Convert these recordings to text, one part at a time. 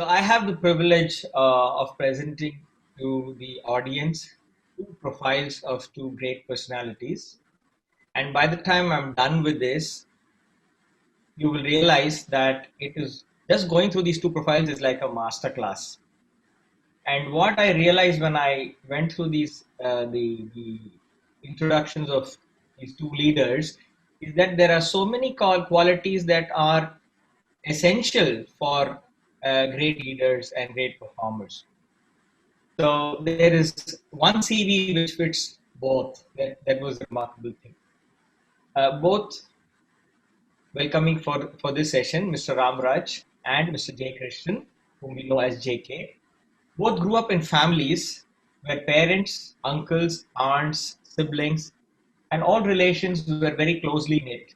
So I have the privilege of presenting to the audience two profiles of two great personalities. And by the time I'm done with this, you will realize that it is just going through these two profiles is like a master class. And what I realized when I went through these the introductions of these two leaders is that there are so many qualities that are essential for great leaders and great performers. So there is one CV which fits both. That was a remarkable thing. Both welcoming for this session, Mr. Ramraj and Mr. J. Krishnan, whom we know as JK. Both grew up in families where parents, uncles, aunts, siblings, and all relations were very closely knit.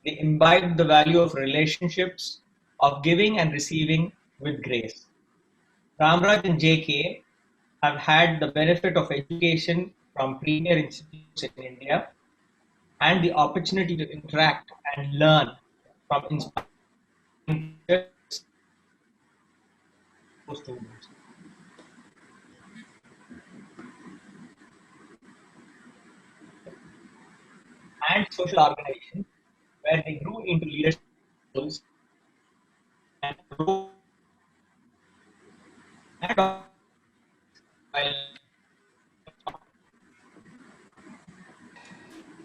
They imbibed the value of relationships, of giving and receiving with grace. Ramraj and JK have had the benefit of education from premier institutes in India and the opportunity to interact and learn from inspiring students and social organizations where they grew into leadership roles and while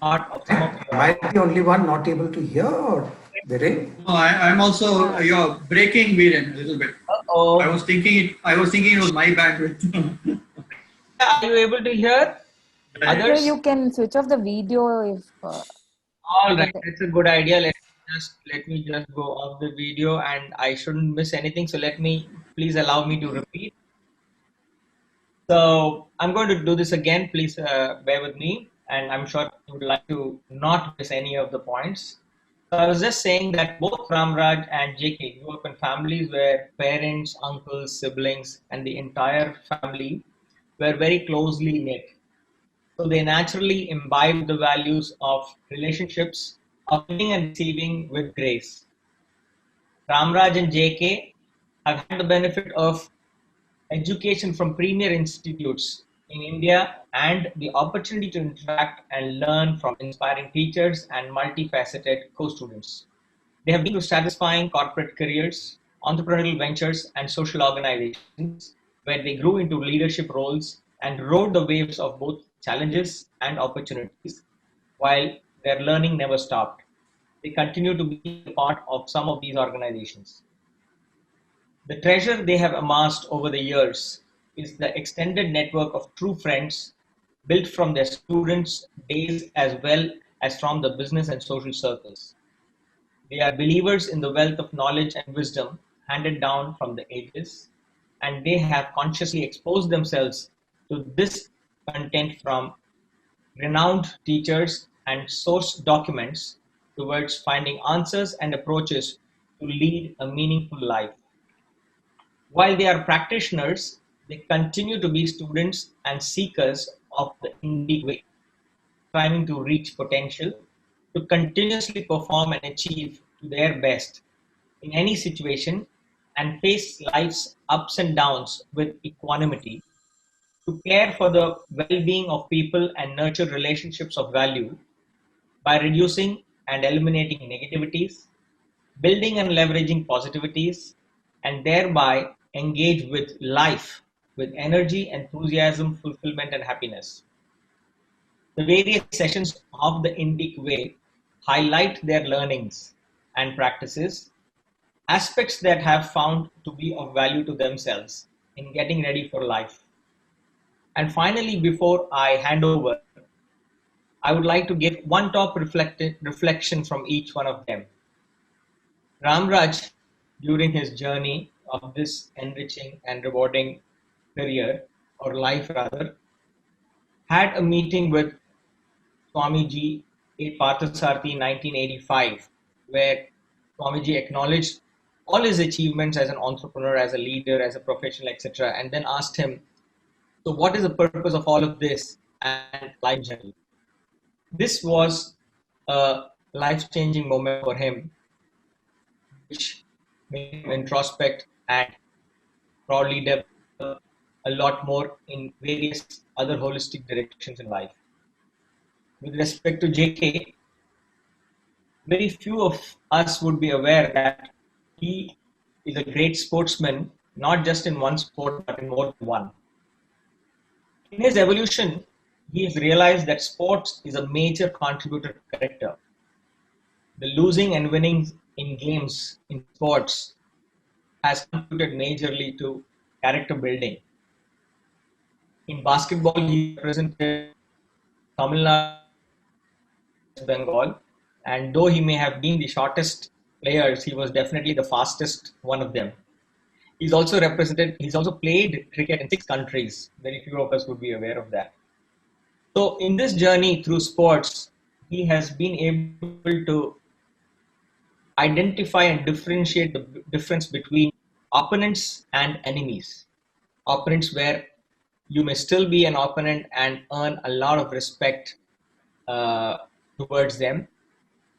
part of some of Am I the only one not able to hear, or Viren? No, I'm also you're breaking Viren a little bit. Uh-oh. I was thinking it was my bandwidth. Are you able to hear others? So you can switch off the video if. All right, that's a good idea. Let me just go off the video, and I shouldn't miss anything. So please allow me to repeat. So I'm going to do this again. Please bear with me, and I'm sure you would like to not miss any of the points. So I was just saying that both Ramraj and JK grew up in families where parents, uncles, siblings, and the entire family were very closely knit. So they naturally imbibe the values of relationships, of giving and receiving with grace. Ramraj and JK have had the benefit of education from premier institutes in India and the opportunity to interact and learn from inspiring teachers and multifaceted co-students. They have been to satisfying corporate careers, entrepreneurial ventures, and social organizations where they grew into leadership roles and rode the waves of both challenges and opportunities while their learning never stopped. They continue to be a part of some of these organizations. The treasure they have amassed over the years is the extended network of true friends built from their students' days as well as from the business and social circles. They are believers in the wealth of knowledge and wisdom handed down from the ages, and they have consciously exposed themselves to this content from renowned teachers and source documents towards finding answers and approaches to lead a meaningful life. While they are practitioners, they continue to be students and seekers of the Indic way, striving to reach potential, to continuously perform and achieve to their best in any situation and face life's ups and downs with equanimity, to care for the well-being of people and nurture relationships of value by reducing and eliminating negativities, building and leveraging positivities, and thereby engage with life with energy, enthusiasm, fulfillment, and happiness. The various sessions of the Indic Way highlight their learnings and practices, aspects that have found to be of value to themselves in getting ready for life. And finally, before I hand over, I would like to give one top reflection from each one of them. Ramraj, during his journey of this enriching and rewarding career, or life rather, had a meeting with Swamiji at Parthasarathi in 1985, where Swamiji acknowledged all his achievements as an entrepreneur, as a leader, as a professional, etc., and then asked him, so what is the purpose of all of this and life journey? This was a life-changing moment for him, which make him introspect and probably develop a lot more in various other holistic directions in life. With respect to JK, very few of us would be aware that he is a great sportsman, not just in one sport, but in more than one. In his evolution, he has realized that sports is a major contributor to character. The losing and winning in games in sports has contributed majorly to character building. In basketball, he represented Tamil Nadu, West Bengal, and though he may have been the shortest players, he was definitely the fastest one of them. He's also played cricket in 6 countries. Very few of us would be aware of that. So in this journey through sports, he has been able to identify and differentiate the difference between opponents and enemies. Opponents where you may still be an opponent and earn a lot of respect towards them.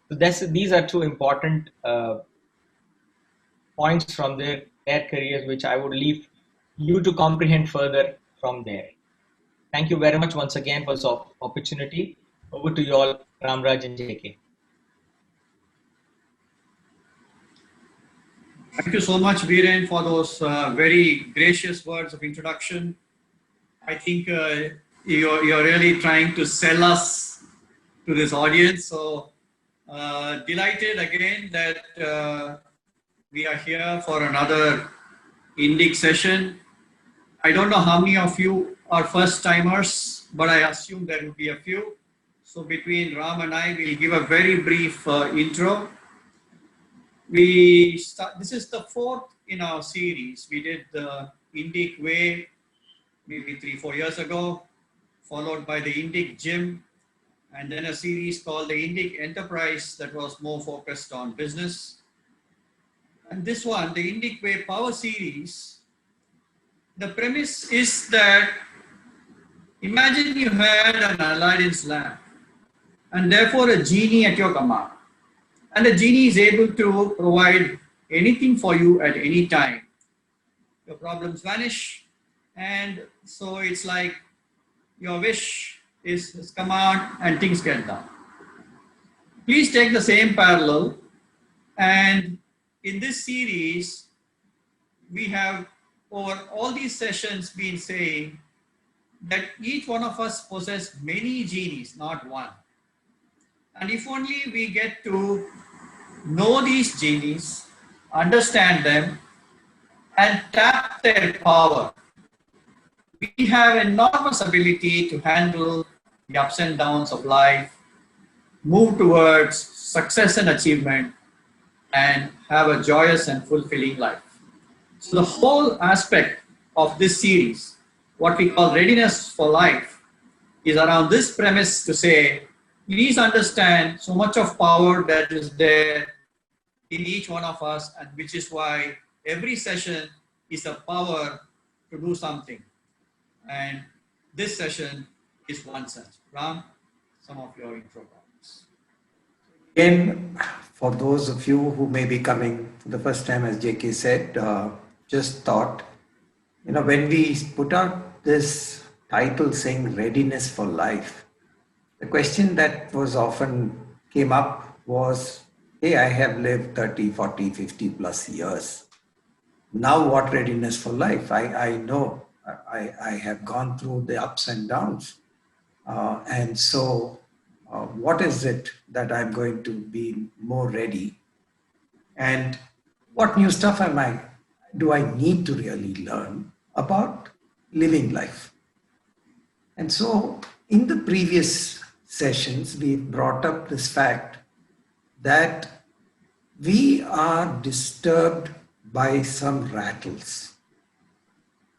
So these are two important points from their careers, which I would leave you to comprehend further from there. Thank you very much once again for this opportunity. Over to you all, Ramraj and JK. Thank you so much, Viren, for those very gracious words of introduction. I think you're really trying to sell us to this audience. So delighted again that we are here for another INDIC session. I don't know how many of you are first timers, but I assume there will be a few. So between Ram and I, we'll give a very brief intro. This is the 4th in our series. We did the INDIC Way maybe 3-4 years ago, followed by the INDIC Gym, and then a series called the INDIC Enterprise that was more focused on business. And this one, the INDIC Way Power Series, the premise is that imagine you had an Aladdin's lamp and therefore a genie at your command. And the genie is able to provide anything for you at any time. Your problems vanish. And so it's like your wish is his command and things get done. Please take the same parallel. And in this series, we have over all these sessions been saying that each one of us possess many genies, not one. And if only we get to know these genies, understand them, and tap their power, we have enormous ability to handle the ups and downs of life, move towards success and achievement, and have a joyous and fulfilling life. So the whole aspect of this series, what we call readiness for life, is around this premise to say, please understand so much of power that is there in each one of us, and which is why every session is a power to do something. And this session is one such. Ram, some of your intro comments. Again, for those of you who may be coming for the first time, as JK said, just thought, when we put out this title saying readiness for life, the question that was often came up was, hey, I have lived 30, 40, 50 plus years. Now what readiness for life? I know I have gone through the ups and downs. And so what is it that I'm going to be more ready? And what new stuff do I need to really learn about living life? And so in the previous sessions, we brought up this fact that we are disturbed by some rattles.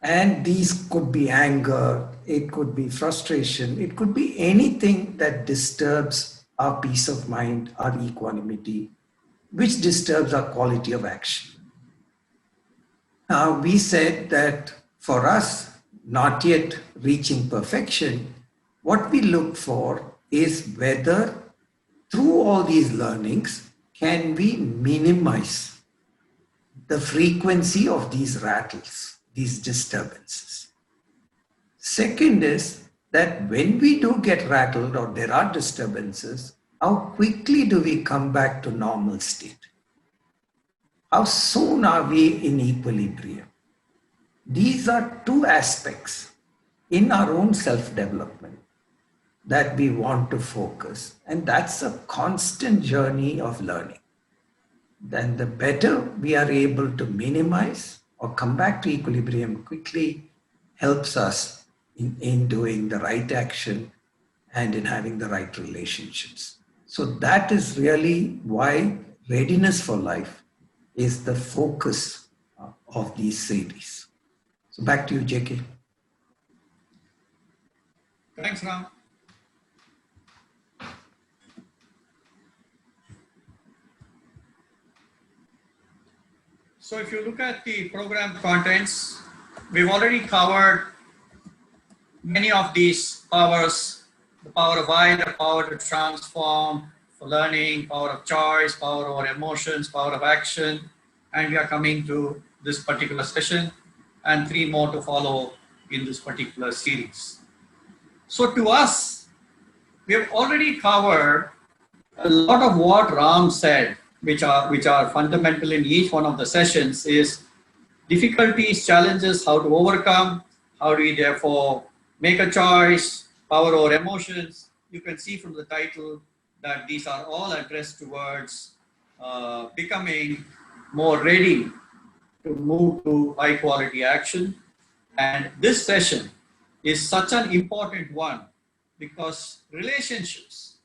And these could be anger, it could be frustration, it could be anything that disturbs our peace of mind, our equanimity, which disturbs our quality of action. Now, we said that for us, not yet reaching perfection, what we look for is whether through all these learnings, can we minimize the frequency of these rattles, these disturbances. Second is that when we do get rattled or there are disturbances, how quickly do we come back to normal state? How soon are we in equilibrium? These are two aspects in our own self-development that we want to focus. And that's a constant journey of learning. Then the better we are able to minimize or come back to equilibrium quickly helps us in doing the right action and in having the right relationships. So that is really why readiness for life is the focus of these series. So back to you, JK. Thanks, Ram. So if you look at the program contents, we've already covered many of these powers: the power of I, the power to transform, for learning, power of choice, power over emotions, power of action, and we are coming to this particular session and 3 more to follow in this particular series. So to us, we have already covered a lot of what Ram said, which are fundamental in each one of the sessions, is difficulties, challenges, how to overcome, how do we therefore make a choice, power over emotions. You can see from the title that these are all addressed towards becoming more ready to move to high quality action. And this session is such an important one because relationships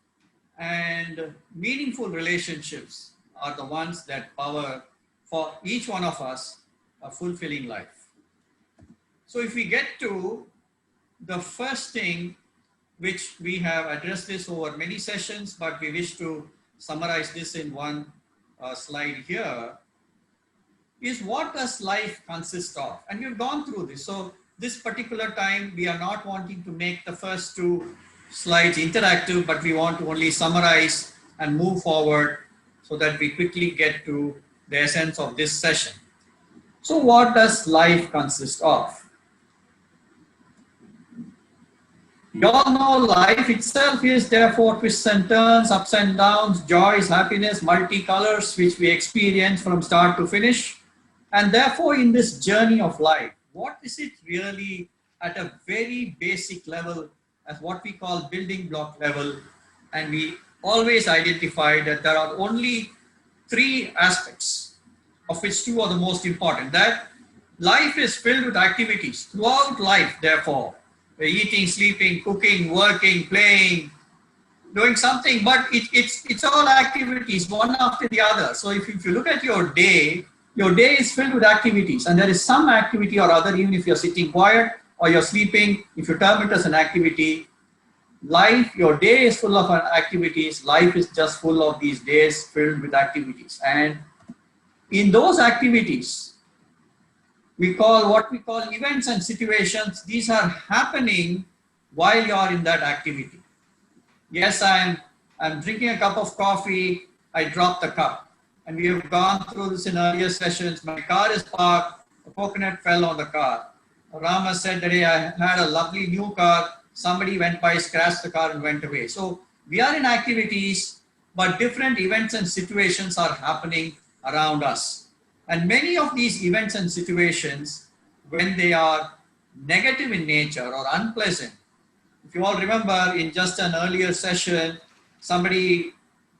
and meaningful relationships are the ones that power for each one of us a fulfilling life. So if we get to the first thing, which we have addressed this over many sessions, but we wish to summarize this in one slide here, is what does life consist of? And we've gone through this. So this particular time, we are not wanting to make the first 2 slides interactive, but we want to only summarize and move forward so that we quickly get to the essence of this session. So what does life consist of? You all know life itself is therefore twists and turns, ups and downs, joys, happiness, multicolors, which we experience from start to finish. And therefore, in this journey of life, what is it really at a very basic level, as what we call building block level? And we always identify that there are only 3 aspects, of which 2 are the most important. That life is filled with activities throughout life, therefore. We're eating, sleeping, cooking, working, playing, doing something, but it's all activities, one after the other. So if you look at your day is filled with activities, and there is some activity or other, even if you're sitting quiet or you're sleeping, if you term it as an activity, life, your day is full of activities, life is just full of these days filled with activities. And in those activities, we call what we call events and situations. These are happening while you are in that activity. Yes, I'm drinking a cup of coffee, I drop the cup. And we have gone through this in earlier sessions. My car is parked, a coconut fell on the car. Rama said that hey, I had a lovely new car, somebody went by, scratched the car and went away. So we are in activities, but different events and situations are happening around us. And many of these events and situations, when they are negative in nature or unpleasant, if you all remember in just an earlier session, somebody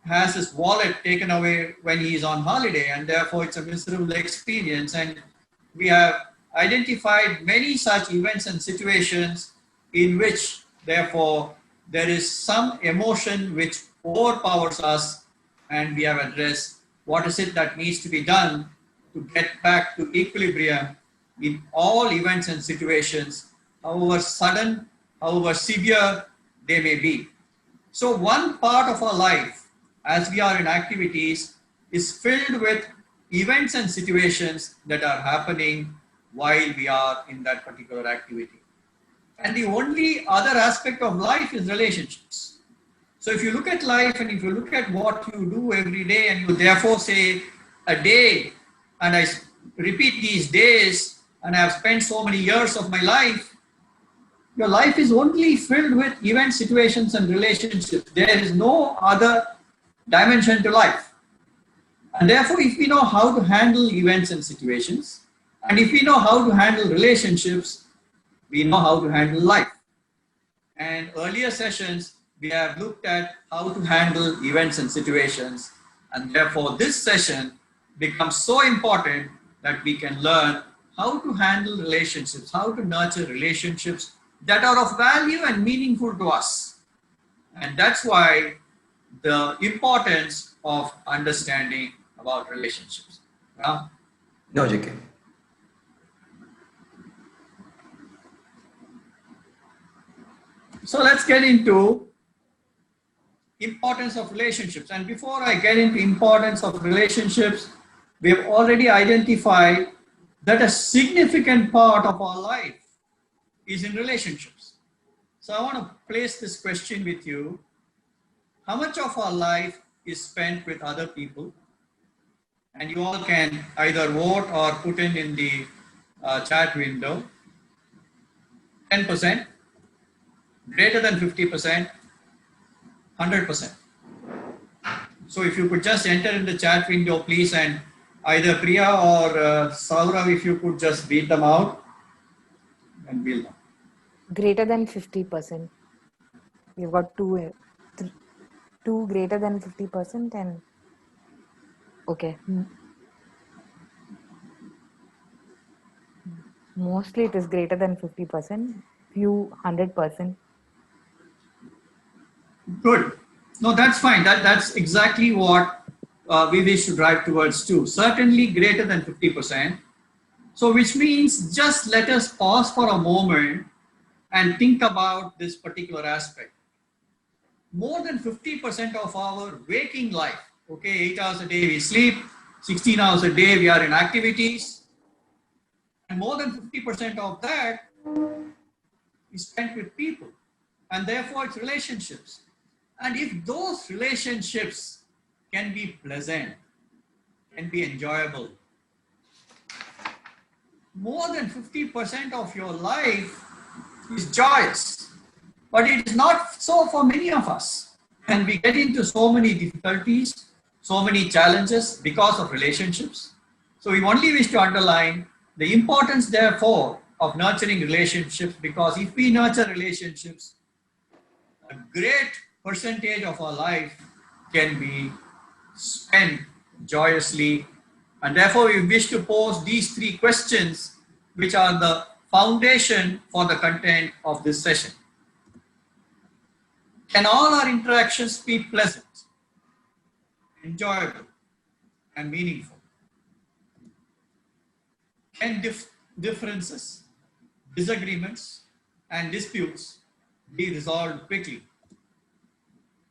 has his wallet taken away when he is on holiday, and therefore it's a miserable experience. And we have identified many such events and situations in which therefore there is some emotion which overpowers us, and we have addressed what is it that needs to be done to get back to equilibrium in all events and situations, however sudden, however severe they may be. So one part of our life, as we are in activities, is filled with events and situations that are happening while we are in that particular activity. And the only other aspect of life is relationships. So if you look at life and if you look at what you do every day and you therefore say a day, and I repeat these days and I have spent so many years of my life, your life is only filled with event, situations, and relationships. There is no other dimension to life. And therefore, if we know how to handle events and situations, and if we know how to handle relationships, we know how to handle life. And earlier sessions, we have looked at how to handle events and situations. And therefore, this session becomes so important that we can learn how to handle relationships, how to nurture relationships that are of value and meaningful to us. And that's why the importance of understanding about relationships. No, JK. So let's get into importance of relationships. And before I get into importance of relationships, we have already identified that a significant part of our life is in relationships. So I want to place this question with you. How much of our life is spent with other people? And you all can either vote or put in the chat window. 10%, greater than 50%, 100%. So if you could just enter in the chat window, please, and either Priya or Saurav, if you could just read them out, and we'll know. Greater than 50%. We've got two greater than 50% and okay. Mostly it is greater than 50%, few 100%. Good. No, that's fine. That's exactly what we wish to drive towards too. Certainly greater than 50%. So which means just let us pause for a moment and think about this particular aspect. More than 50% of our waking life, okay, 8 hours a day we sleep, 16 hours a day we are in activities, and more than 50% of that is spent with people, and therefore it's relationships. And if those relationships can be pleasant, can be enjoyable, more than 50% of your life is joyous. But it is not so for many of us. And we get into so many difficulties, so many challenges because of relationships. So we only wish to underline the importance, therefore, of nurturing relationships, because if we nurture relationships, a great percentage of our life can be spent joyously. And therefore, we wish to pose these three questions, which are the foundation for the content of this session. Can all our interactions be pleasant, enjoyable, and meaningful? Can differences, disagreements, and disputes be resolved quickly?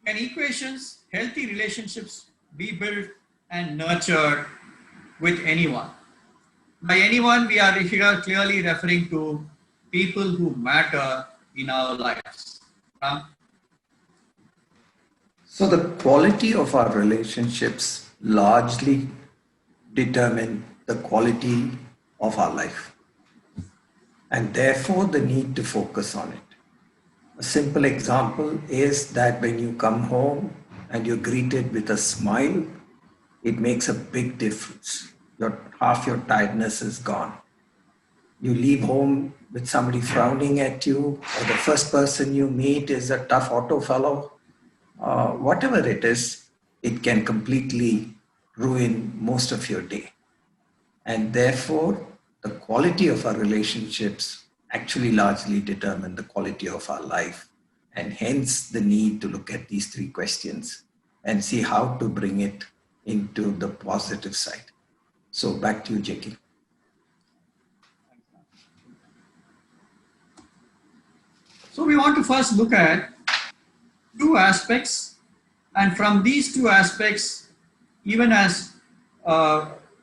Can equations, healthy relationships be built and nurtured with anyone? By anyone, we are here clearly referring to people who matter in our lives. So the quality of our relationships largely determine the quality of our life, and therefore the need to focus on it. A simple example is that when you come home and you're greeted with a smile, it makes a big difference. Half your tiredness is gone. You leave home with somebody frowning at you, or the first person you meet is a tough auto fellow. Whatever it is, it can completely ruin most of your day. And therefore, the quality of our relationships actually largely determine the quality of our life. And hence the need to look at these three questions and see how to bring it into the positive side. So back to you, Jackie. So we want to first look at two aspects, and from these two aspects, even as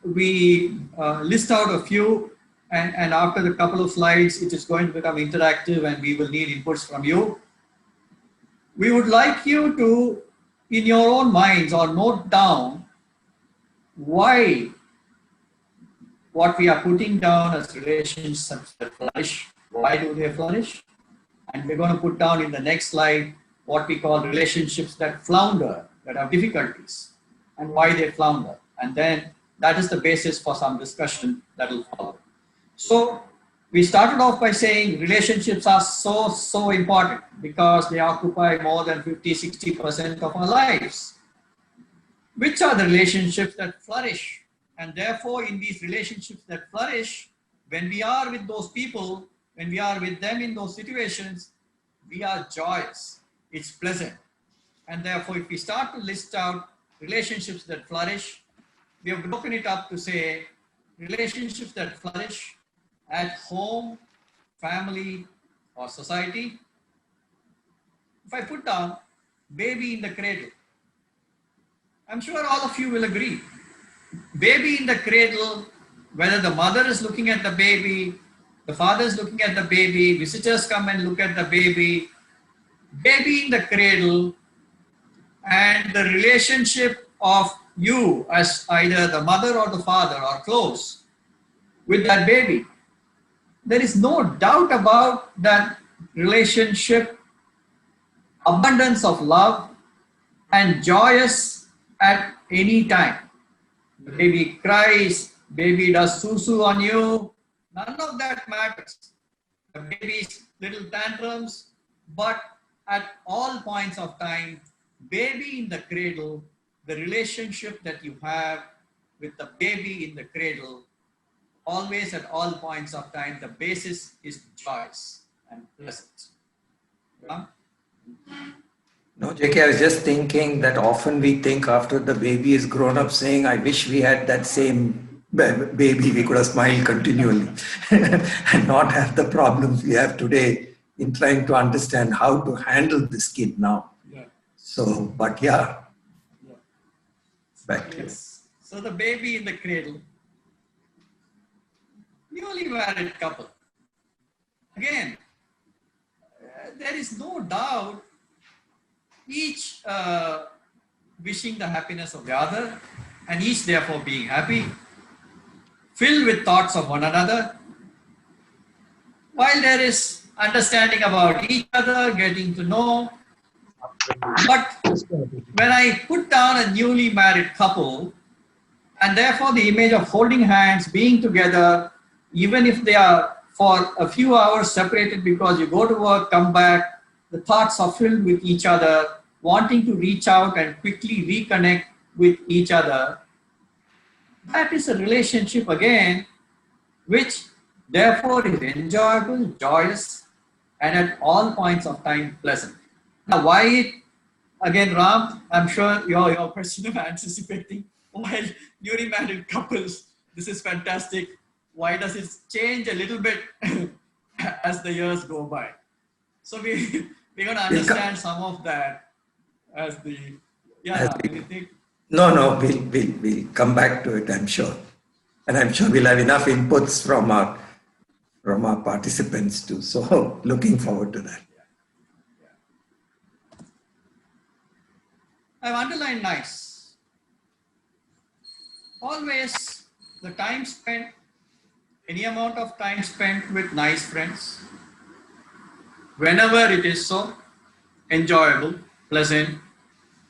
we list out a few, and after the couple of slides, it is going to become interactive and we will need inputs from you. We would like you to, in your own minds, or note down why what we are putting down as relationships that flourish. Why do they flourish? And we're going to put down in the next slide what we call relationships that flounder, that have difficulties, and why they flounder. And then that is the basis for some discussion that will follow. So we started off by saying relationships are so important because they occupy more than 50-60% of our lives. Which are the relationships that flourish? And therefore, in these relationships that flourish, when we are with those people, when we are with them in those situations, we are joyous. It's pleasant. And therefore, if we start to list out relationships that flourish, we have broken it up to say relationships that flourish at home, family, or society. If I put down baby in the cradle, I'm sure all of you will agree. Baby in the cradle, whether the mother is looking at the baby, the father is looking at the baby, visitors come and look at the baby, baby in the cradle, and the relationship of you as either the mother or the father are close with that baby. There is no doubt about that relationship, abundance of love and joyous at any time. The baby cries, baby does susu on you, none of that matters. The baby's little tantrums, but at all points of time, baby in the cradle, the relationship that you have with the baby in the cradle, always at all points of time, the basis is joyous and pleasant. Yeah? No, JK, I was just thinking that often we think after the baby is grown up saying, I wish we had that same baby, we could have smiled continually and not have the problems we have today in trying to understand how to handle this kid now. Yeah. So, but yeah, back to you. So the baby in the cradle, newly married couple. Again, there is no doubt each wishing the happiness of the other and each therefore being happy, filled with thoughts of one another. While there is understanding about each other, getting to know, but when I put down a newly married couple, and therefore the image of holding hands, being together, even if they are for a few hours separated because you go to work, come back, the thoughts are filled with each other, wanting to reach out and quickly reconnect with each other. That is a relationship again, which therefore is enjoyable, joyous, and at all points of time pleasant. Now, why it? Again, Ram, I'm sure your question of anticipating why newly married couples, this is fantastic. Why does it change a little bit as the years go by? So we're going to understand some of that as the, anything? No, we'll come back to it, I'm sure. And I'm sure we'll have enough inputs from our participants too. So looking forward to that. I've underlined nice. Always the time spent, any amount of time spent with nice friends, whenever it is so, enjoyable, pleasant.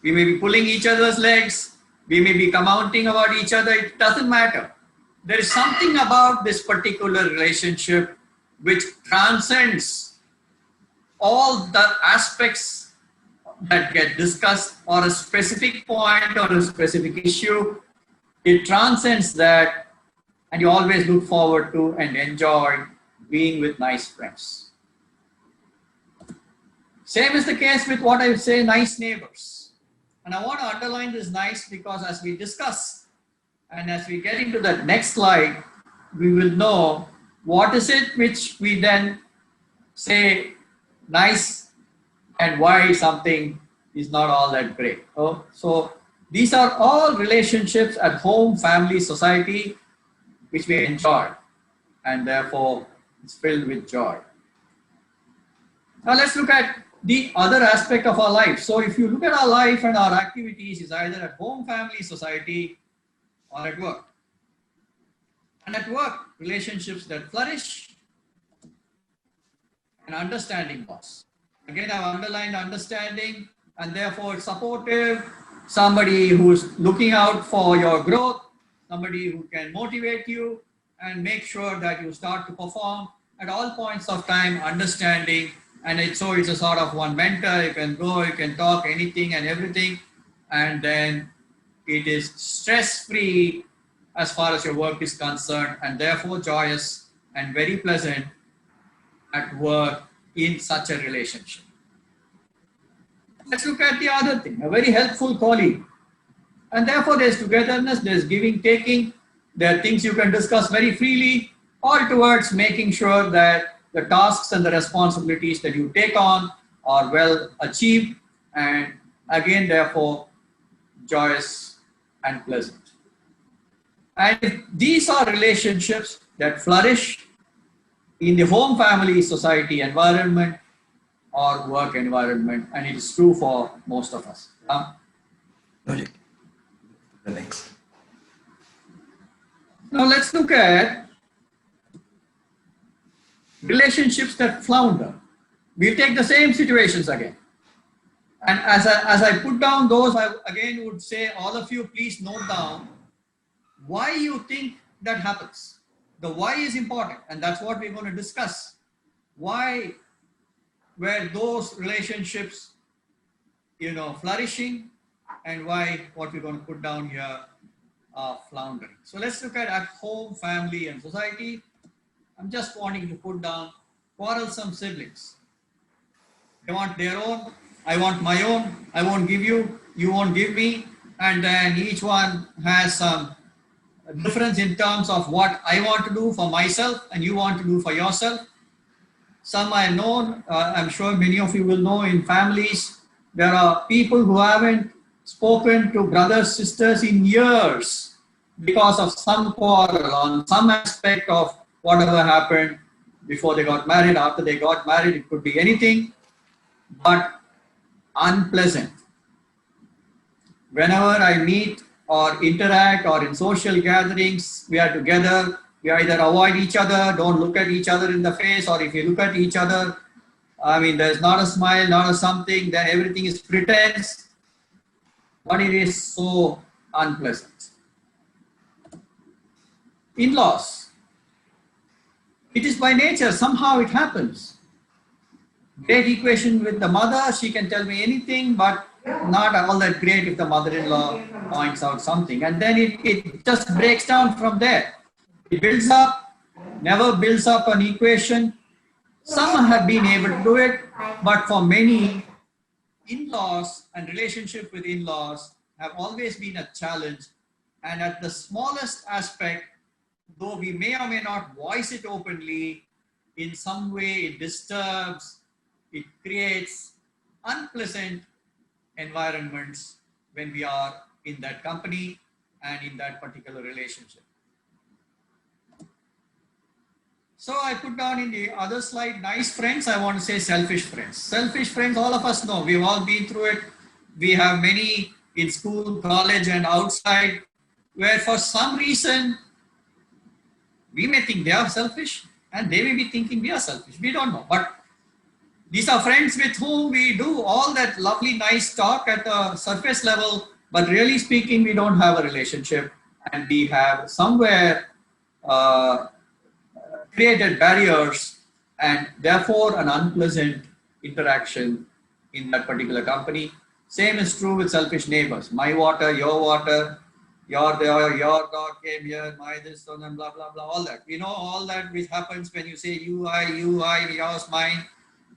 We may be pulling each other's legs, we may be commenting about each other, it doesn't matter. There is something about this particular relationship which transcends all the aspects that get discussed or a specific point or a specific issue. It transcends that, and you always look forward to and enjoy being with nice friends. Same is the case with what I would say, nice neighbors. And I want to underline this nice because as we discuss and as we get into the next slide, we will know what is it which we then say nice and why something is not all that great. So these are all relationships at home, family, society, which we enjoy, and therefore it's filled with joy. Now let's look at the other aspect of our life. So if you look at our life and our activities is either at home, family, society, or at work. And at work, relationships that flourish, an understanding boss. Again, I've underlined understanding, and therefore supportive, somebody who's looking out for your growth, somebody who can motivate you and make sure that you start to perform at all points of time, understanding. And it's a sort of one mentor. You can go, you can talk anything and everything, and then it is stress-free as far as your work is concerned, and therefore joyous and very pleasant at work in such a relationship. Let's look at the other thing, a very helpful colleague. And therefore there's togetherness, there's giving, taking, there are things you can discuss very freely, all towards making sure that the tasks and the responsibilities that you take on are well achieved, and again, therefore, joyous and pleasant. And if these are relationships that flourish in the home, family, society environment or work environment, and it is true for most of us. Logic. The next. Now let's look at relationships that flounder. We'll take the same situations again. And as I put down those, I again would say, all of you, please note down why you think that happens. The why is important, and that's what we're going to discuss. Why were those relationships, flourishing, and why what we're going to put down here are floundering. So let's look at home, family, and society. I'm just wanting to put down quarrelsome siblings. They want their own, I want my own, I won't give you, you won't give me, and then each one has some difference in terms of what I want to do for myself and you want to do for yourself. Some I know, I'm sure many of you will know, in families, there are people who haven't spoken to brothers, sisters in years because of some quarrel on some aspect of whatever happened before they got married, after they got married. It could be anything, but unpleasant. Whenever I meet or interact or in social gatherings, we are together, we either avoid each other, don't look at each other in the face, or if you look at each other, there's not a smile, not a something, then everything is pretense, but it is so unpleasant. In-laws, it is by nature, somehow it happens. Great equation with the mother, she can tell me anything, but not all that great if the mother-in-law points out something. And then it just breaks down from there. It builds up, never builds up an equation. Some have been able to do it, but for many, in-laws and relationship with in-laws have always been a challenge. And at the smallest aspect, though we may or may not voice it openly, in some way it disturbs, it creates unpleasant environments when we are in that company and in that particular relationship. So I put down in the other slide, nice friends, I want to say selfish friends. Selfish friends, all of us know, we've all been through it. We have many in school, college, and outside, where for some reason, we may think they are selfish and they may be thinking we are selfish. We don't know. But these are friends with whom we do all that lovely, nice talk at the surface level, but really speaking, we don't have a relationship, and we have somewhere created barriers and therefore an unpleasant interaction in that particular company. Same is true with selfish neighbors. My water, your dog came here, my this, and blah, blah, blah, all that. All that which happens when you say you, I, yours, mine,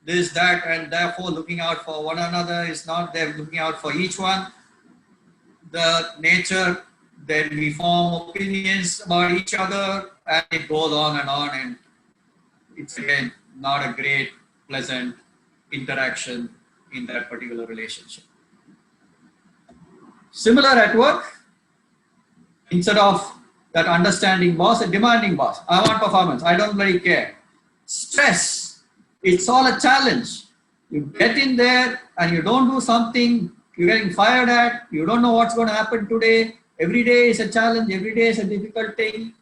this, that, and therefore looking out for one another is not there, looking out for each one. The nature, then we form opinions about each other, and it goes on, and it's again not a great, pleasant interaction in that particular relationship. Similar at work, instead of that understanding boss, a demanding boss. I want performance, I don't really care. Stress, it's all a challenge. You get in there and you don't do something, you're getting fired at, you don't know what's going to happen today. Every day is a challenge, every day is a difficult thing.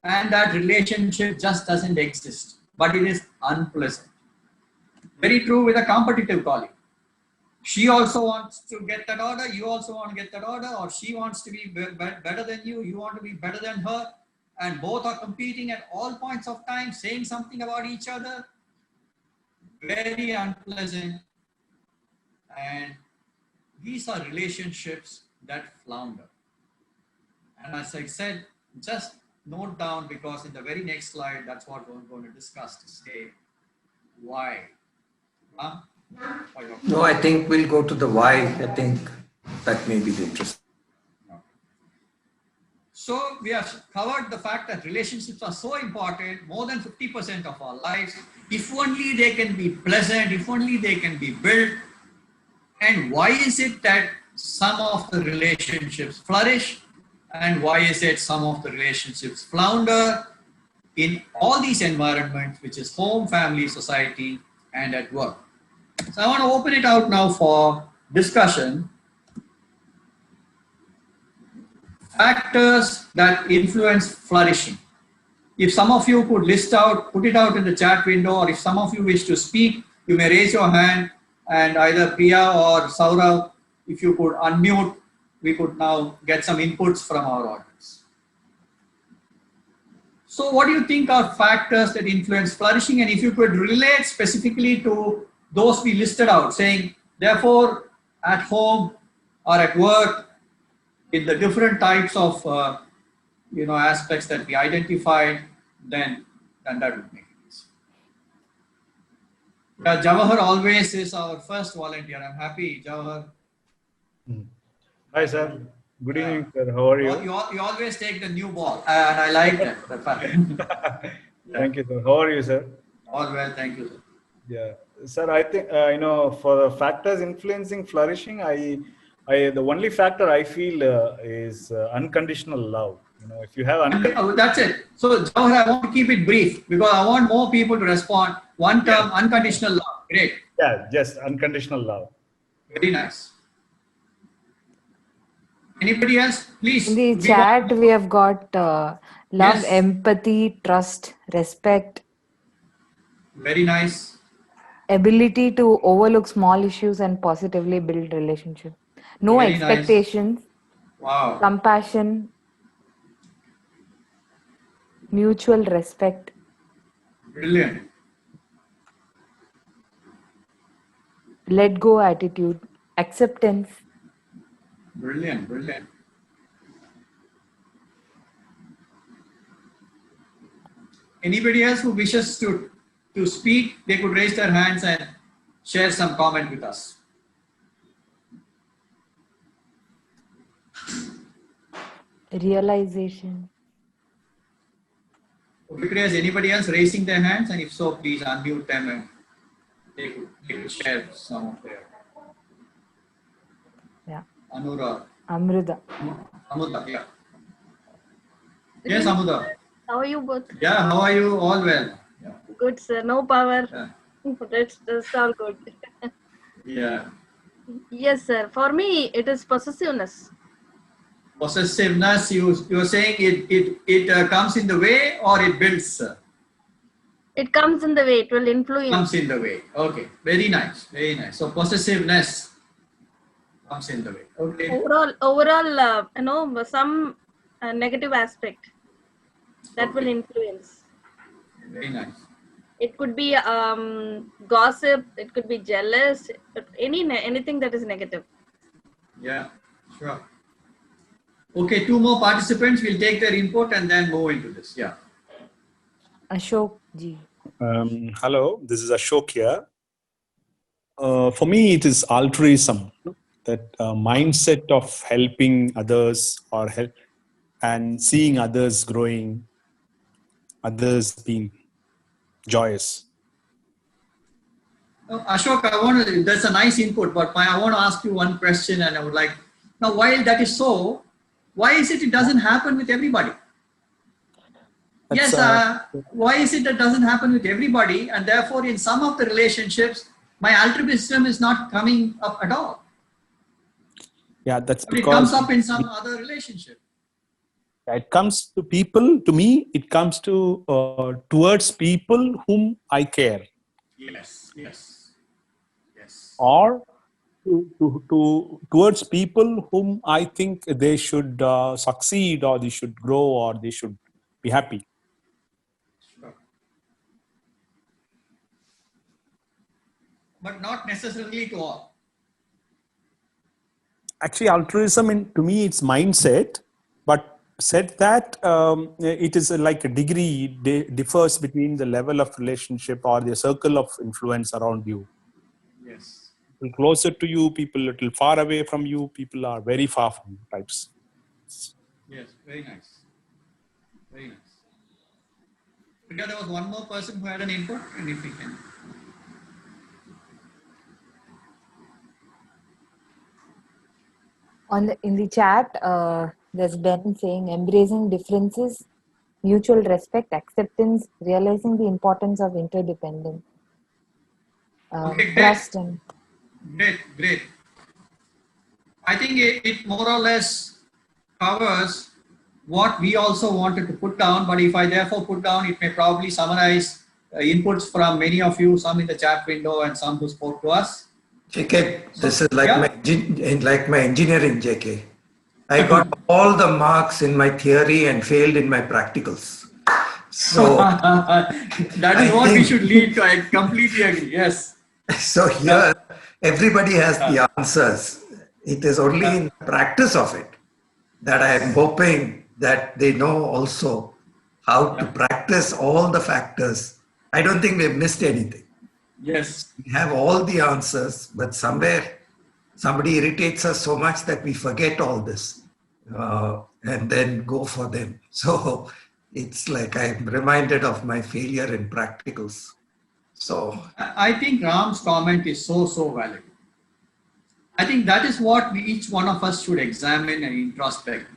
and that relationship just doesn't exist, but it is unpleasant. Very true with a competitive colleague. She also wants to get that order, you also want to get that order, or she wants to be better than you, you want to be better than her, and both are competing at all points of time, saying something about each other. Very unpleasant. And these are relationships that flounder. And as I said, just note down, because in the very next slide, that's what we're going to discuss, to say why. Huh? No, I think we'll go to the why. I think that may be the interest. So we have covered the fact that relationships are so important, more than 50% of our lives. If only they can be pleasant, if only they can be built. And why is it that some of the relationships flourish, and why is it some of the relationships flounder in all these environments, which is home, family, society, and at work? So I want to open it out now for discussion. Factors that influence flourishing. If some of you could list out, put it out in the chat window, or if some of you wish to speak, you may raise your hand, and either Priya or Saurav, if you could unmute, we could now get some inputs from our audience. So what do you think are factors that influence flourishing? And if you could relate specifically to those we listed out, saying, therefore, at home or at work, in the different types of aspects that we identified, then that would make it easy. Jawahar always is our first volunteer. I'm happy, Jawahar. Hi, sir. Good evening, sir. How are you? You always take the new ball, and I like that. Thank you, sir. How are you, sir? All well, thank you, sir. Yeah, sir. I think for the factors influencing flourishing, the only factor I feel is unconditional love. If you have that's it. So, Jawahar, I want to keep it brief because I want more people to respond. One term, yeah. Unconditional love. Great. Yeah, just unconditional love. Very nice. Anybody else? Please. In the chat, we have got love, yes. Empathy, trust, respect. Very nice. Ability to overlook small issues and positively build relationship. No very expectations. Nice. Wow. Compassion. Mutual respect. Brilliant. Let go attitude. Acceptance. Brilliant, brilliant. Anybody else who wishes to speak, they could raise their hands and share some comment with us. Realization. Is anybody else raising their hands? And if so, please unmute them and they could share some of their. Yeah. Anurag. Amruda. Amruda, yeah. Yes, Amruda. How are you both? Yeah, how are you? All well. Yeah. Good, sir. No power. Yeah. That's all good. Yeah. Yes, sir. For me, it is possessiveness. Possessiveness, you're saying it comes in the way or it builds? It comes in the way. It will influence. Comes in the way. Okay. Very nice. Very nice. So possessiveness comes in the way. Okay. Overall, some negative aspect that will influence. Very nice. It could be gossip. It could be jealous. Anything that is negative. Yeah. Sure. Okay, 2 more participants. We'll take their input and then move into this. Yeah. Ashok ji. Hello, this is Ashok here. For me, it is altruism, that mindset of helping others or help and seeing others growing, others being joyous. Ashok, that's a nice input, but I want to ask you one question, and I would like, now while that is so, why is it doesn't happen with everybody? Yes, why is it that doesn't happen with everybody, and therefore in some of the relationships, my altruism is not coming up at all? Yeah, that's because it comes up in some other relationship. It comes to people. To me, it comes to towards people whom I care, Yes, yes, yes. or towards people whom I think they should succeed, or they should grow, or they should be happy. Sure. But not necessarily to all. Actually, altruism, to me, it's mindset. But said that it is like a degree differs between the level of relationship or the circle of influence around you. Yes. People closer to you, people a little far away from you, people are very far from you types. Yes, very nice. Very nice. Priya, there was one more person who had an input, and if we can. In the chat, there's Ben saying embracing differences, mutual respect, acceptance, realizing the importance of interdependence, Okay, trust, and great. I think it more or less covers what we also wanted to put down, but if I therefore put down, it may probably summarize inputs from many of you, some in the chat window and some who spoke to us. JK, this is like Yeah. my engineering, JK. I got all the marks in my theory and failed in my practicals. So that is what we should lead to. I completely agree. Yes. So here, everybody has the answers. It is only in practice of it that I am hoping that they know also how to practice all the factors. I don't think we've missed anything. Yes. We have all the answers, but somewhere somebody irritates us so much that we forget all this and then go for them. So it's like I'm reminded of my failure in practicals. So I think Ram's comment is so valid. I think that is what each one of us should examine and introspect.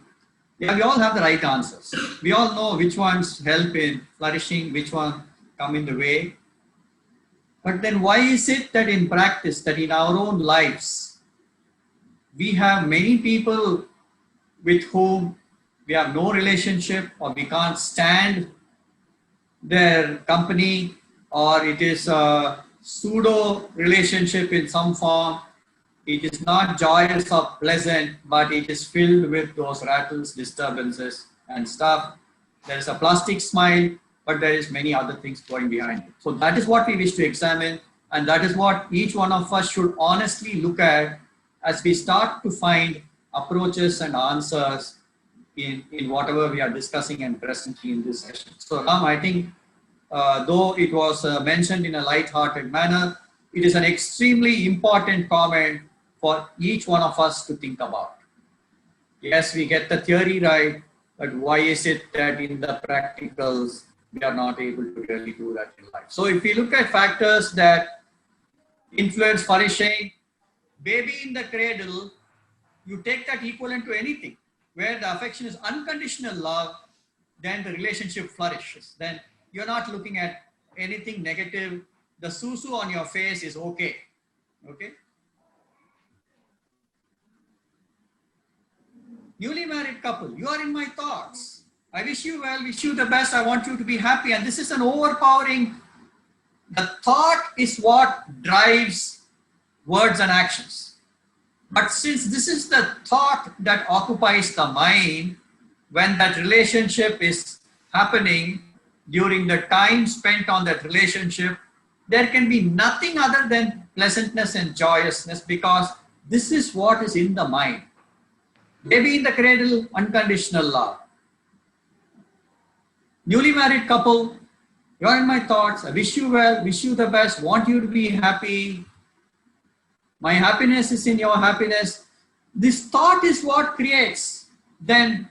Yeah, we all have the right answers. We all know which ones help in flourishing, which one come in the way. But then why is it that in practice, that in our own lives, we have many people with whom we have no relationship, or we can't stand their company, or it is a pseudo relationship in some form. It is not joyous or pleasant, but it is filled with those rattles, disturbances and stuff. There is a plastic smile, but there is many other things going behind it. So that is what we wish to examine, and that is what each one of us should honestly look at as we start to find approaches and answers in whatever we are discussing and presenting in this session. So Ram, I think though it was mentioned in a light-hearted manner, it is an extremely important comment for each one of us to think about. Yes, we get the theory right, but why is it that in the practicals, we are not able to really do that in life? So if we look at factors that influence flourishing, baby in the cradle, you take that equivalent to anything. Where the affection is unconditional love, then the relationship flourishes. Then you're not looking at anything negative. The susu on your face is okay. Okay. Newly married couple, you are in my thoughts. I wish you well, wish you the best. I want you to be happy. And this is an overpowering, the thought is what drives words and actions. But since this is the thought that occupies the mind, when that relationship is happening, during the time spent on that relationship, there can be nothing other than pleasantness and joyousness, because this is what is in the mind. Baby in the cradle, unconditional love. Newly married couple, you're in my thoughts. I wish you well, wish you the best, want you to be happy. My happiness is in your happiness. This thought is what creates then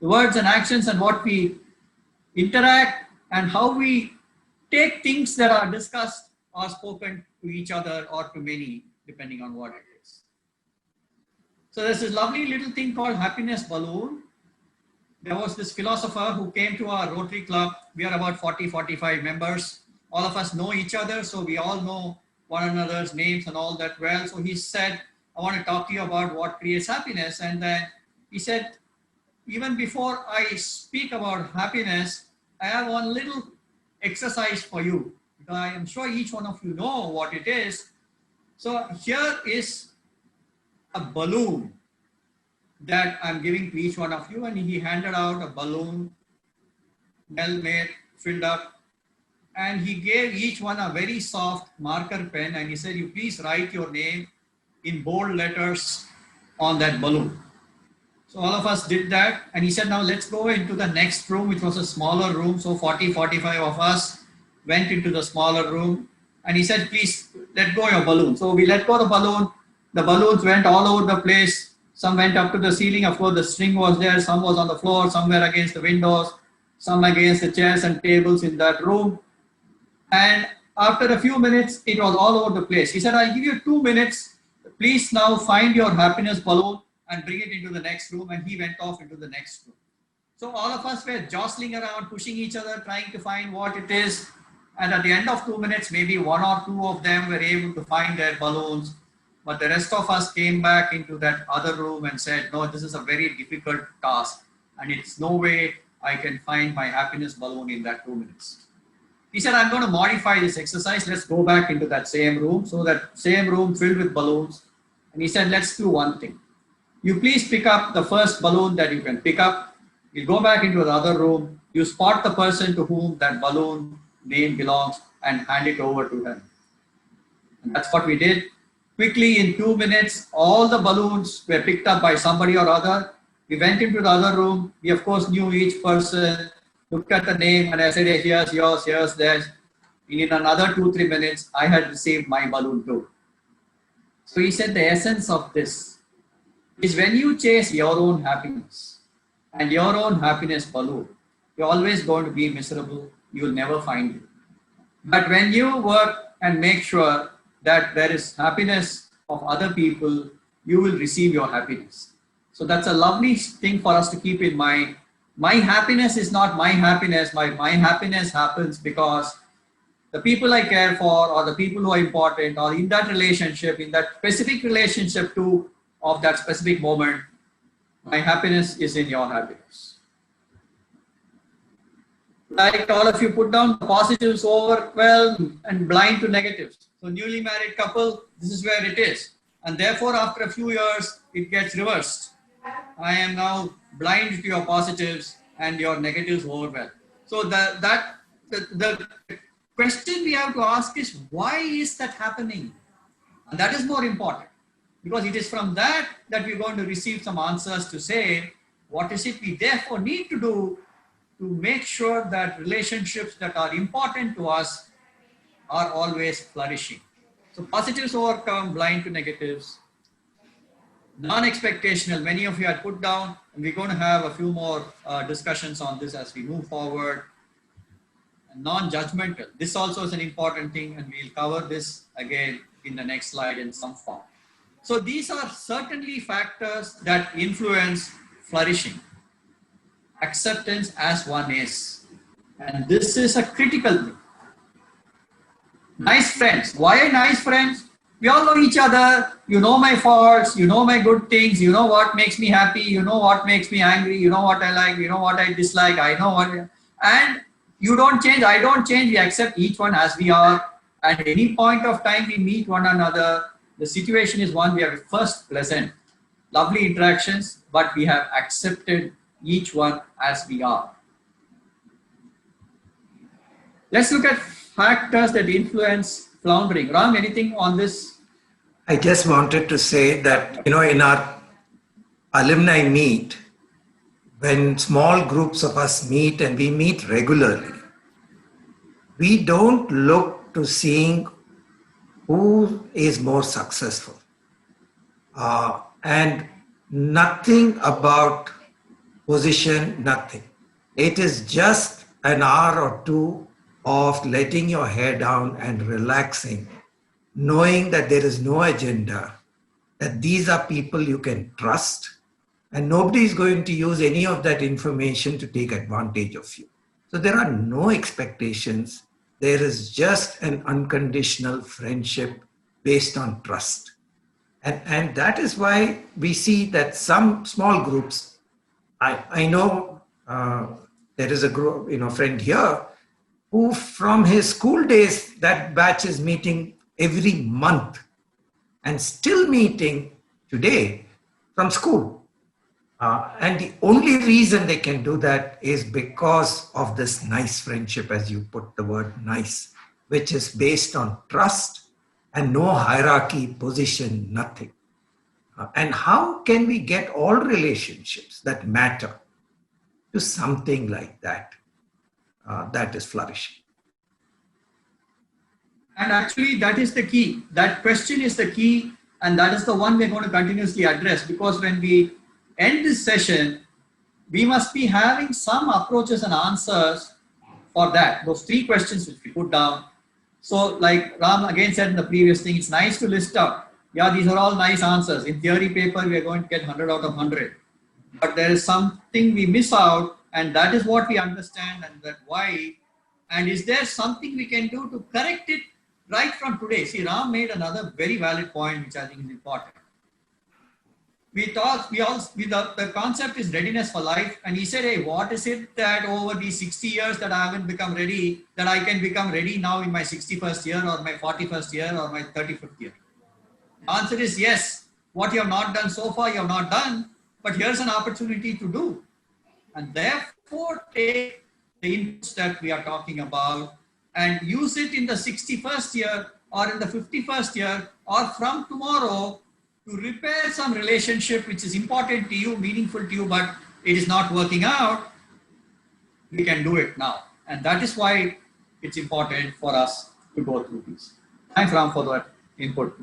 the words and actions, and what we interact and how we take things that are discussed or spoken to each other or to many, depending on what it is. So there's this lovely little thing called happiness balloon. There was this philosopher who came to our Rotary Club. We are about 40-45 members. All of us know each other, so we all know one another's names and all that well. So he said, I want to talk to you about what creates happiness. And then he said, even before I speak about happiness, I have one little exercise for you. I am sure each one of you know what it is. So here is a balloon that I'm giving to each one of you, and he handed out a balloon, well made, filled up, and he gave each one a very soft marker pen, and he said, you please write your name in bold letters on that balloon. So all of us did that, and he said, now let's go into the next room, which was a smaller room. So 40, 45 of us went into the smaller room, and he said, please let go your balloon. So we let go the balloon. The balloons went all over the place. Some went up to the ceiling. Of course, the string was there. Some was on the floor, somewhere against the windows, some against the chairs and tables in that room. And after a few minutes, it was all over the place. He said, I'll give you 2 minutes. Please now find your happiness balloon and bring it into the next room. And he went off into the next room. So all of us were jostling around, pushing each other, trying to find what it is. And at the end of 2 minutes, maybe 1 or 2 of them were able to find their balloons. But the rest of us came back into that other room and said, no, this is a very difficult task. And it's no way I can find my happiness balloon in that 2 minutes. He said, I'm going to modify this exercise. Let's go back into that same room. So that same room filled with balloons. And he said, let's do one thing. You please pick up the first balloon that you can pick up. You go back into the other room. You spot the person to whom that balloon name belongs and hand it over to him. And that's what we did. Quickly, in 2 minutes, all the balloons were picked up by somebody or other. We went into the other room. We, of course, knew each person, looked at the name, and I said, hey, here's yours, here's theirs. In another 2-3 minutes, I had received my balloon too. So he said the essence of this is when you chase your own happiness and your own happiness balloon, you're always going to be miserable. You'll never find it. But when you work and make sure that there is happiness of other people, you will receive your happiness. So that's a lovely thing for us to keep in mind. My happiness is not my happiness. My happiness happens because the people I care for, or the people who are important, or in that relationship, in that specific relationship too, of that specific moment, my happiness is in your happiness. Like all of you put down the positives overwhelmed and blind to negatives. So newly married couple, this is where it is. And therefore, after a few years, it gets reversed. I am now blind to your positives and your negatives overwhelmed. So the question we have to ask is, why is that happening? And that is more important, because it is from that we're going to receive some answers to say, what is it we therefore need to do to make sure that relationships that are important to us are always flourishing. So positives overcome blind to negatives. Non-expectational, many of you had put down, and we're going to have a few more discussions on this as we move forward. And non-judgmental, this also is an important thing, and we'll cover this again in the next slide in some form. So these are certainly factors that influence flourishing. Acceptance as one is. And this is a critical thing. Nice friends. Why nice friends? We all know each other. You know my faults. You know my good things. You know what makes me happy. You know what makes me angry. You know what I like. You know what I dislike. I know what. And you don't change. I don't change. We accept each one as we are. At any point of time we meet one another, the situation is one, we are first pleasant, lovely interactions, but we have accepted each one as we are. Let's look at factors that influence floundering. Ram, anything on this? I just wanted to say that, in our alumni meet, when small groups of us meet, and we meet regularly, we don't look to seeing who is more successful. And nothing about position, nothing. It is just an hour or two of letting your hair down and relaxing, knowing that there is no agenda, that these are people you can trust, and nobody is going to use any of that information to take advantage of you. So there are no expectations. There is just an unconditional friendship based on trust. And that is why we see that some small groups I know there is a group, friend here who from his school days, that batch is meeting every month and still meeting today from school. And the only reason they can do that is because of this nice friendship, as you put the word nice, which is based on trust and no hierarchy, position, nothing. And how can we get all relationships that matter to something like that? That is flourishing. And actually, that is the key. That question is the key, and that is the one we're going to continuously address, because when we end this session, we must be having some approaches and answers for that. Those 3 questions which we put down. So, like Ram again said in the previous thing, it's nice to list out. Yeah, these are all nice answers. In theory paper, we are going to get 100 out of 100. But there is something we miss out, and that is what we understand, and that why. And is there something we can do to correct it right from today? See, Ram made another very valid point, which I think is important. The concept is readiness for life. And he said, hey, what is it that over these 60 years that I haven't become ready, that I can become ready now in my 61st year or my 41st year or my 35th year? The answer is yes. What you have not done so far, you have not done, but here's an opportunity to do. And therefore, take the inputs that we are talking about and use it in the 61st year or in the 51st year or from tomorrow to repair some relationship which is important to you, meaningful to you, but it is not working out. We can do it now. And that is why it's important for us to go through this. Thanks, Ram, for that input.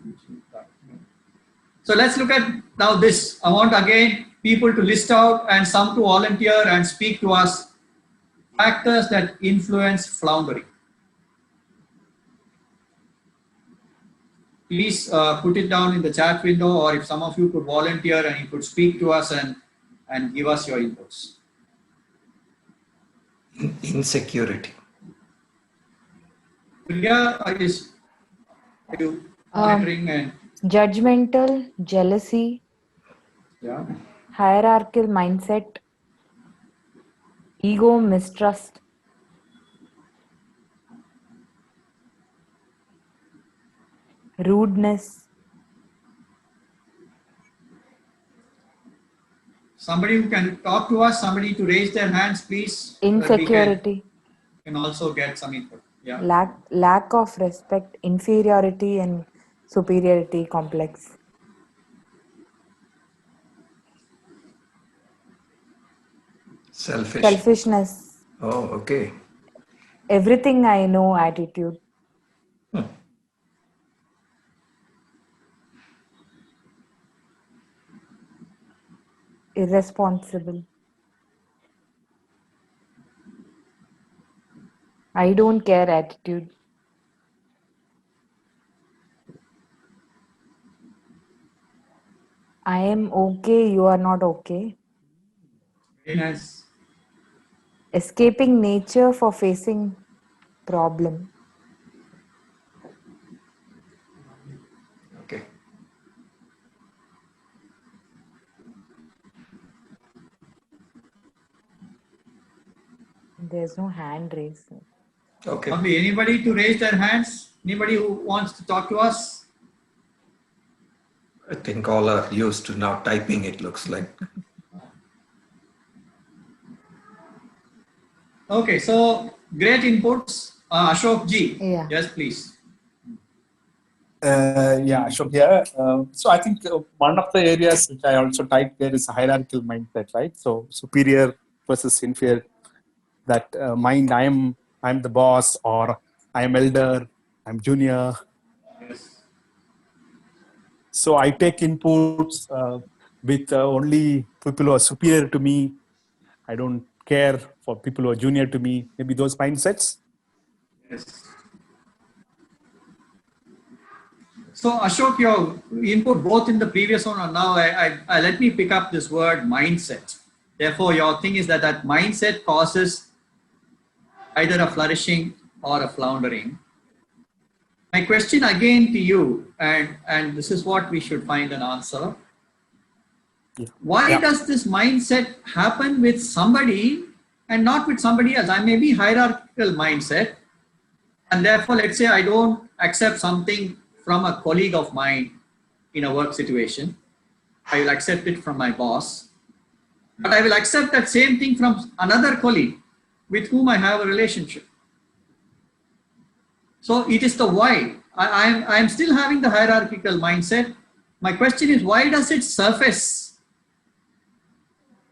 So let's look at now this. I want again people to list out and some to volunteer and speak to us factors that influence floundering. Please put it down in the chat window, or if some of you could volunteer and you could speak to us and give us your inputs. Insecurity. Priya, are you monitoring and Judgmental, jealousy, yeah? hierarchical mindset, ego, mistrust, rudeness, Somebody who can talk to us, somebody to raise their hands, please. insecurity, Can also get some input. Yeah. lack of respect, inferiority and superiority complex, Selfish. selfishness, Oh, okay. everything I know attitude, irresponsible, I don't care attitude, I am okay, you are not okay, Very nice. escaping nature for facing problem, Okay. there's no hand raised. Okay. Anybody to raise their hands? Anybody who wants to talk to us? I think all are used to now typing, it looks like. Okay, so great inputs. Ashok ji, Yeah. yes, please. Yeah, Ashok here. So I think one of the areas which I also typed there is hierarchical mindset, right? So superior versus inferior. That mind, I'm the boss, or I am elder, I'm junior. Yes. So I take inputs with only people who are superior to me. I don't care for people who are junior to me. Maybe those mindsets. Yes. So Ashok, your input both in the previous one and now, I let me pick up this word mindset. Therefore, your thing is that mindset causes either a flourishing or a floundering. My question again to you, and this is what we should find an answer. Why does this mindset happen with somebody and not with somebody else? I may be hierarchical mindset, and therefore, let's say I don't accept something from a colleague of mine in a work situation. I will accept it from my boss, but I will accept that same thing from another colleague with whom I have a relationship. So it is the why. I am still having the hierarchical mindset. My question is, why does it surface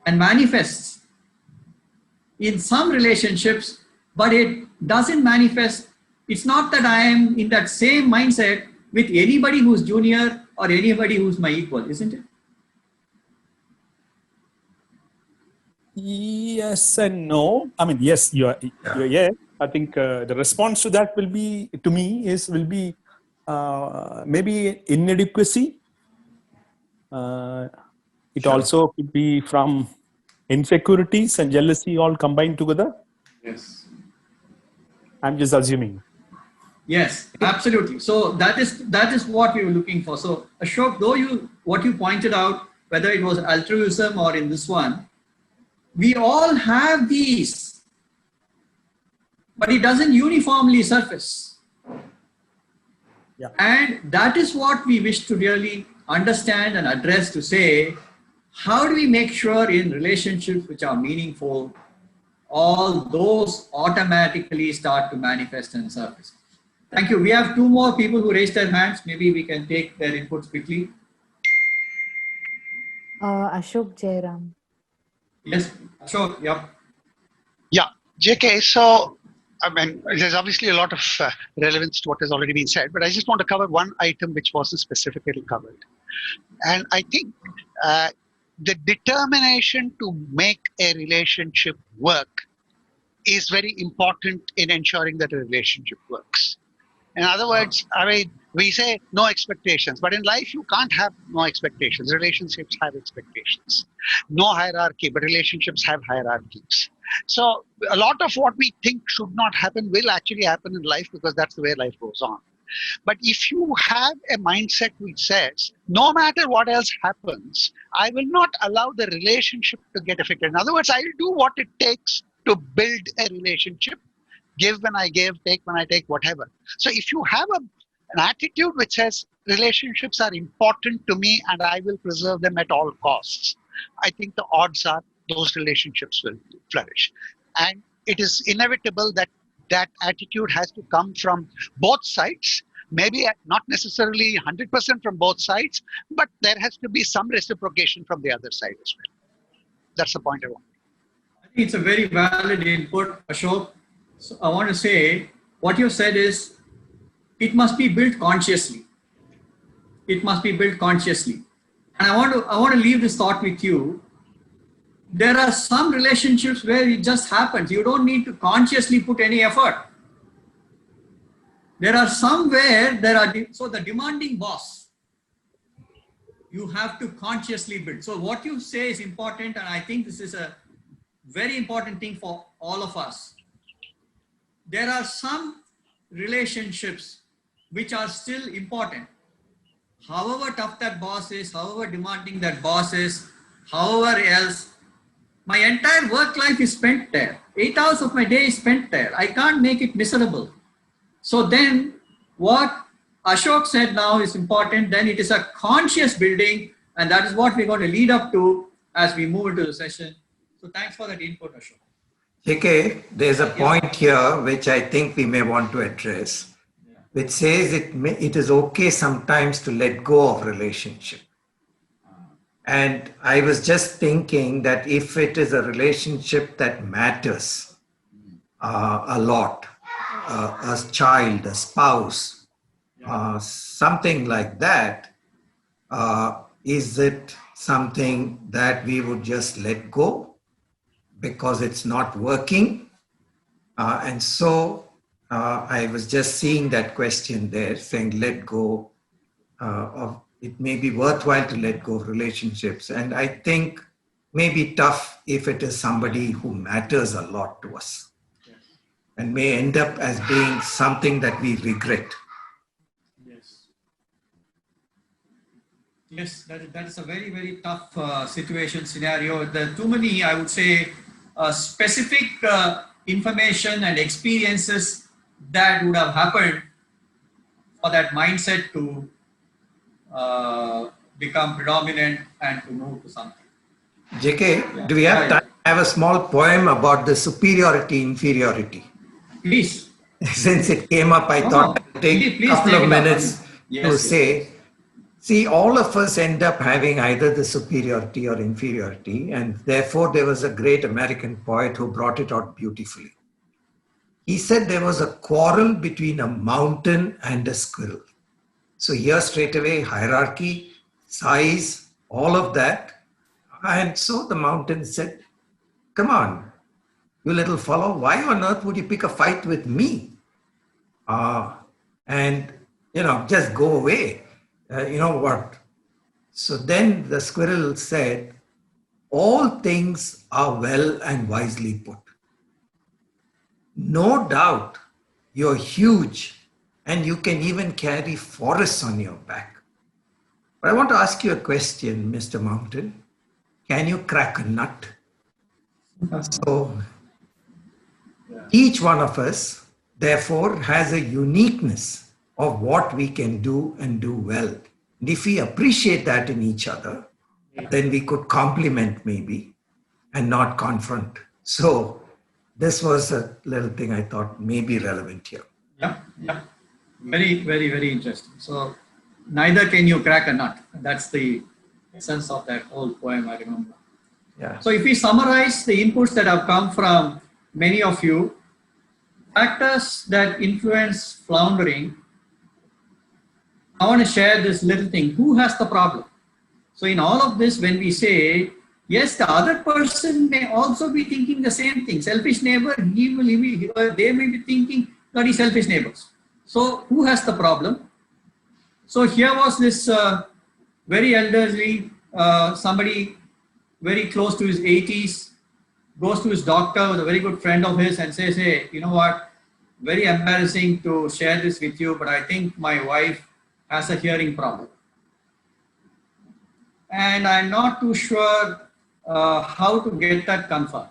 and manifest in some relationships, but it doesn't manifest? It's not that I am in that same mindset with anybody who's junior or anybody who's my equal, isn't it? Yes and no. I mean, yes, you're yes. I think the response to that will be, to me, will be maybe inadequacy. It also could be from insecurities and jealousy all combined together. Yes. I'm just assuming. Yes, absolutely. So that is what we were looking for. So Ashok, what you pointed out, whether it was altruism or in this one, we all have these, but it doesn't uniformly surface. Yeah. And that is what we wish to really understand and address, to say, how do we make sure in relationships which are meaningful, all those automatically start to manifest and surface. Thank you. We have two more people who raised their hands. Maybe we can take their inputs quickly. Ashok Jairam. Yes, Ashok, yep. Yeah, JK, so I mean, there's obviously a lot of relevance to what has already been said, but I just want to cover one item which wasn't specifically covered. And I think the determination to make a relationship work is very important in ensuring that a relationship works. In other words, I mean, we say no expectations, but in life you can't have no expectations. Relationships have expectations. No hierarchy, but relationships have hierarchies. So a lot of what we think should not happen will actually happen in life, because that's the way life goes on. But if you have a mindset which says, no matter what else happens, I will not allow the relationship to get affected. In other words, I will do what it takes to build a relationship. Give when I give, take when I take, whatever. So if you have an attitude which says relationships are important to me and I will preserve them at all costs, I think the odds are those relationships will flourish. And it is inevitable that that attitude has to come from both sides, maybe not necessarily 100% from both sides, but there has to be some reciprocation from the other side as well. That's the point I want. I think it's a very valid input, Ashok. So I want to say, what you said is, it must be built consciously. It must be built consciously. And I want to leave this thought with you. There are some relationships where it just happens. You don't need to consciously put any effort. There are some where so the demanding boss, you have to consciously build. So what you say is important, and I think this is a very important thing for all of us. There are some relationships which are still important. However tough that boss is, however demanding that boss is, however else, my entire work life is spent there. 8 hours of my day is spent there. I can't make it miserable. So then what Ashok said now is important. Then it is a conscious building, and that is what we're going to lead up to as we move into the session. So thanks for that input, Ashok. JK, there's a point here which I think we may want to address, which says it is okay sometimes to let go of relationship. And I was just thinking that if it is a relationship that matters a lot, a child, a spouse, something like that, is it something that we would just let go because it's not working? And so I was just seeing that question there, saying let go of, it may be worthwhile to let go of relationships. And I think may be tough if it is somebody who matters a lot to us, and may end up as being something that we regret. Yes. Yes, that is a very, very tough situation scenario. There are too many, I would say, specific information and experiences that would have happened for that mindset to become predominant and to move to something. JK, do we have time? I have a small poem about the superiority, inferiority. Please. Since it came up, I thought I'd take a couple of minutes to say, see, all of us end up having either the superiority or inferiority, and therefore there was a great American poet who brought it out beautifully. He said there was a quarrel between a mountain and a squirrel. So here straight away, hierarchy, size, all of that. And so the mountain said, come on, you little fellow, why on earth would you pick a fight with me? And, just go away. You know what? So then the squirrel said, all things are well and wisely put. No doubt you're huge and you can even carry forests on your back. But I want to ask you a question, Mr. Mountain. Can you crack a nut? So each one of us, therefore, has a uniqueness of what we can do and do well. And if we appreciate that in each other, then we could complement maybe and not confront. So this was a little thing I thought may be relevant here. Yeah. Very, very, very interesting. So neither can you crack a nut. That's the essence of that whole poem, I remember. Yeah. So if we summarize the inputs that have come from many of you, factors that influence floundering, I want to share this little thing. Who has the problem? So in all of this, when we say, yes, the other person may also be thinking the same thing. Selfish neighbor, they may be thinking bloody selfish neighbors. So who has the problem? So here was this very elderly, somebody very close to his 80s, goes to his doctor with a very good friend of his and says, hey, you know what, very embarrassing to share this with you, but I think my wife has a hearing problem. And I'm not too sure how to get that confirmed.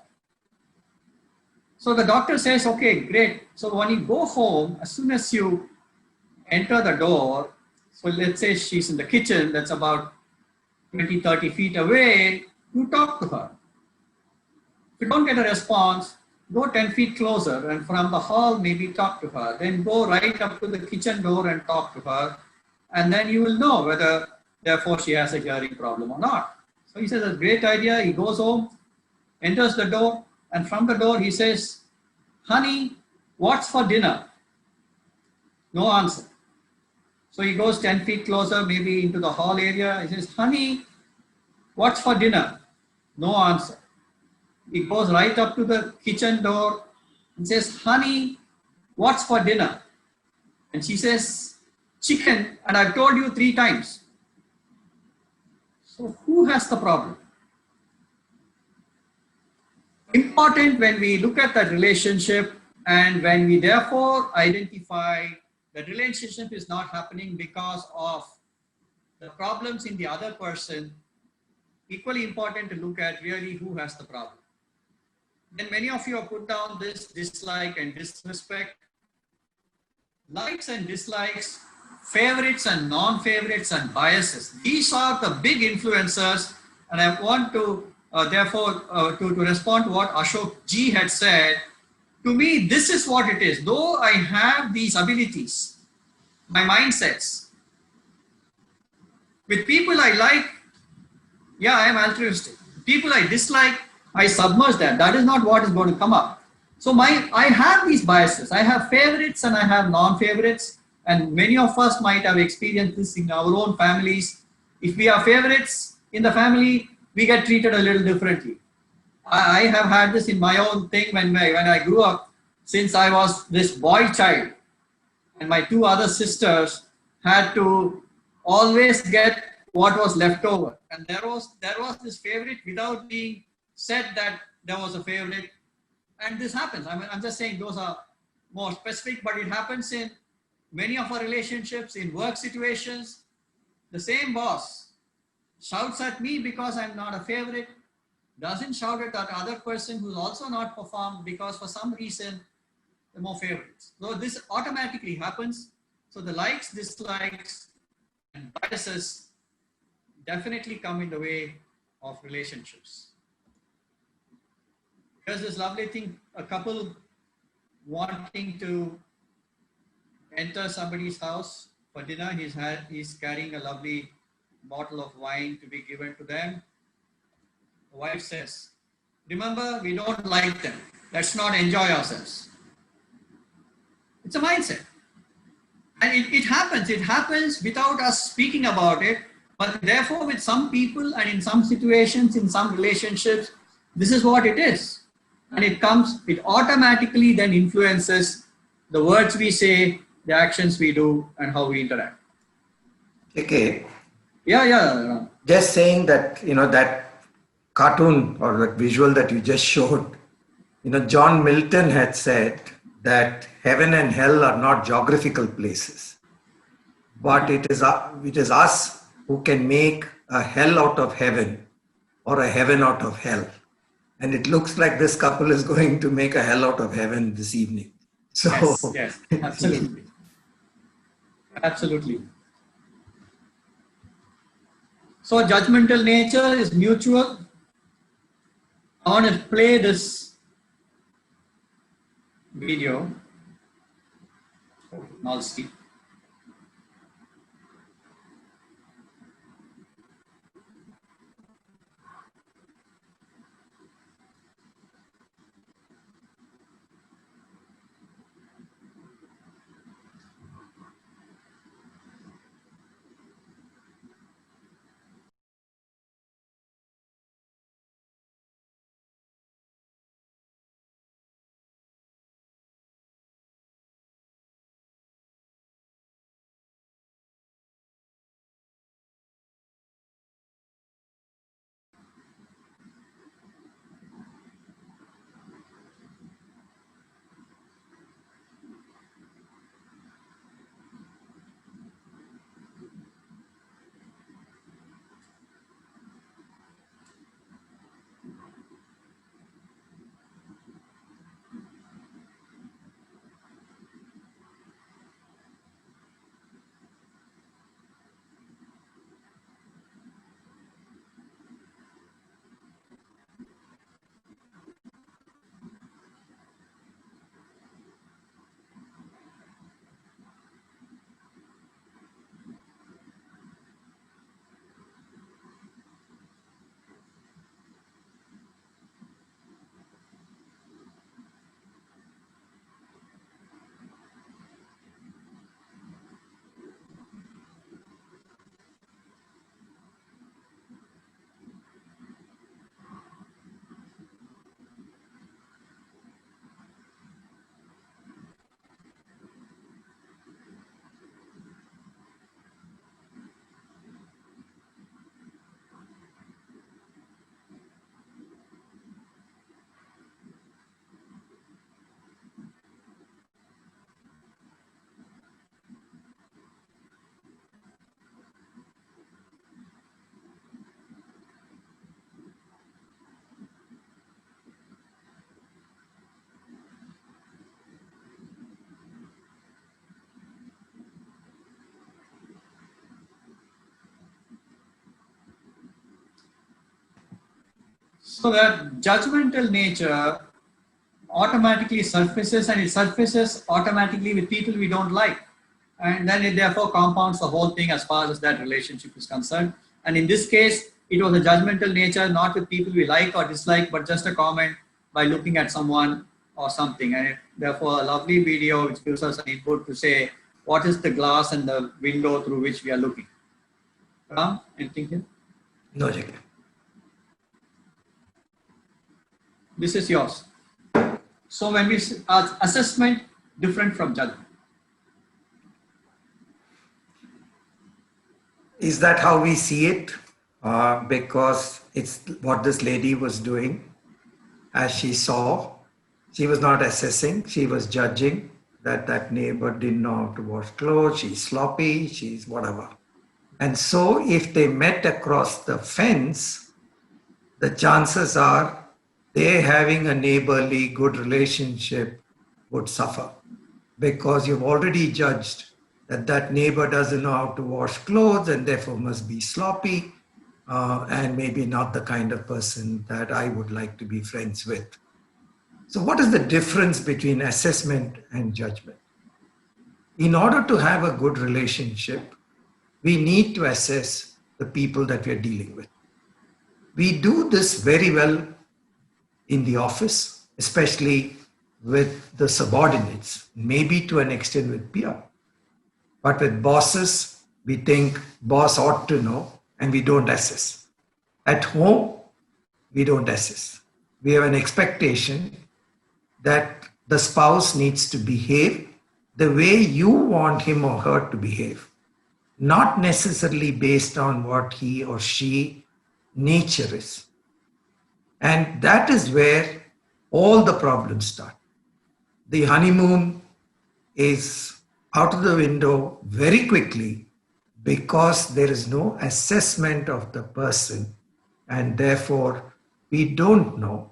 So the doctor says, okay, great. So when you go home, as soon as you enter the door, so let's say she's in the kitchen, that's about 20, 30 feet away, you talk to her. If you don't get a response, go 10 feet closer and from the hall maybe talk to her. Then go right up to the kitchen door and talk to her. And then you will know whether therefore she has a hearing problem or not. So he says, a great idea. He goes home, enters the door, and from the door he says, honey, what's for dinner? No answer. So he goes 10 feet closer, maybe into the hall area. He says, honey, what's for dinner? No answer. He goes right up to the kitchen door and says, honey, what's for dinner? And she says, chicken, and I've told you 3 times. So who has the problem? Important when we look at that relationship and when we therefore identify that relationship is not happening because of the problems in the other person, equally important to look at really who has the problem. Then many of you have put down this dislike and disrespect. Likes and dislikes, favorites and non-favorites and biases. These are the big influencers, and I want to to respond to what Ashok G had said. To me, this is what it is. Though I have these abilities, my mindsets, with people I like, yeah, I am altruistic. People I dislike, I submerge them. That is not what is going to come up. So I have these biases. I have favorites and I have non-favorites. And many of us might have experienced this in our own families. If we are favorites in the family, we get treated a little differently. I have had this in my own thing when I grew up, since I was this boy child. And my 2 other sisters had to always get what was left over. And there was this favorite without being said that there was a favorite. And this happens. I mean, I'm just saying those are more specific, but it happens in many of our relationships, in work situations. The same boss shouts at me because I'm not a favorite, doesn't shout at that other person who's also not performed because for some reason they're more favorites. So this automatically happens. So the likes, dislikes, and biases definitely come in the way of relationships. Here's this lovely thing, a couple wanting to enter somebody's house for dinner. He's carrying a lovely bottle of wine to be given to them. The wife says, remember, we don't like them. Let's not enjoy ourselves. It's a mindset. And it happens without us speaking about it. But therefore, with some people and in some situations, in some relationships, this is what it is. And it automatically then influences the words we say, the actions we do, and how we interact. Okay. Yeah. Just saying that, that cartoon or that visual that you just showed, John Milton had said that heaven and hell are not geographical places, but it is us who can make a hell out of heaven or a heaven out of hell. And it looks like this couple is going to make a hell out of heaven this evening. So yes, absolutely. Absolutely. So judgmental nature is mutual. I want to play this video. I'll see. So that judgmental nature automatically surfaces, and it surfaces automatically with people we don't like. And then it therefore compounds the whole thing as far as that relationship is concerned. And in this case, it was a judgmental nature, not with people we like or dislike, but just a comment by looking at someone or something. And therefore, a lovely video which gives us an input to say, what is the glass and the window through which we are looking? Ram, anything here? no, Jack. This is yours. So when we assessment different from judgment. Is that how we see it? Because it's what this lady was doing. As she saw, she was not assessing, she was judging that neighbor didn't know how to wash clothes, she's sloppy, she's whatever. And so if they met across the fence, the chances are they having a neighborly good relationship would suffer, because you've already judged that that neighbor doesn't know how to wash clothes and therefore must be sloppy, and maybe not the kind of person that I would like to be friends with. So what is the difference between assessment and judgment? In order to have a good relationship, we need to assess the people that we are dealing with. We do this very well in the office, especially with the subordinates, maybe to an extent with peer. But with bosses, we think boss ought to know and we don't assess. At home, we don't assess. We have an expectation that the spouse needs to behave the way you want him or her to behave, not necessarily based on what he or she nature is. And that is where all the problems start. The honeymoon is out of the window very quickly because there is no assessment of the person, and therefore we don't know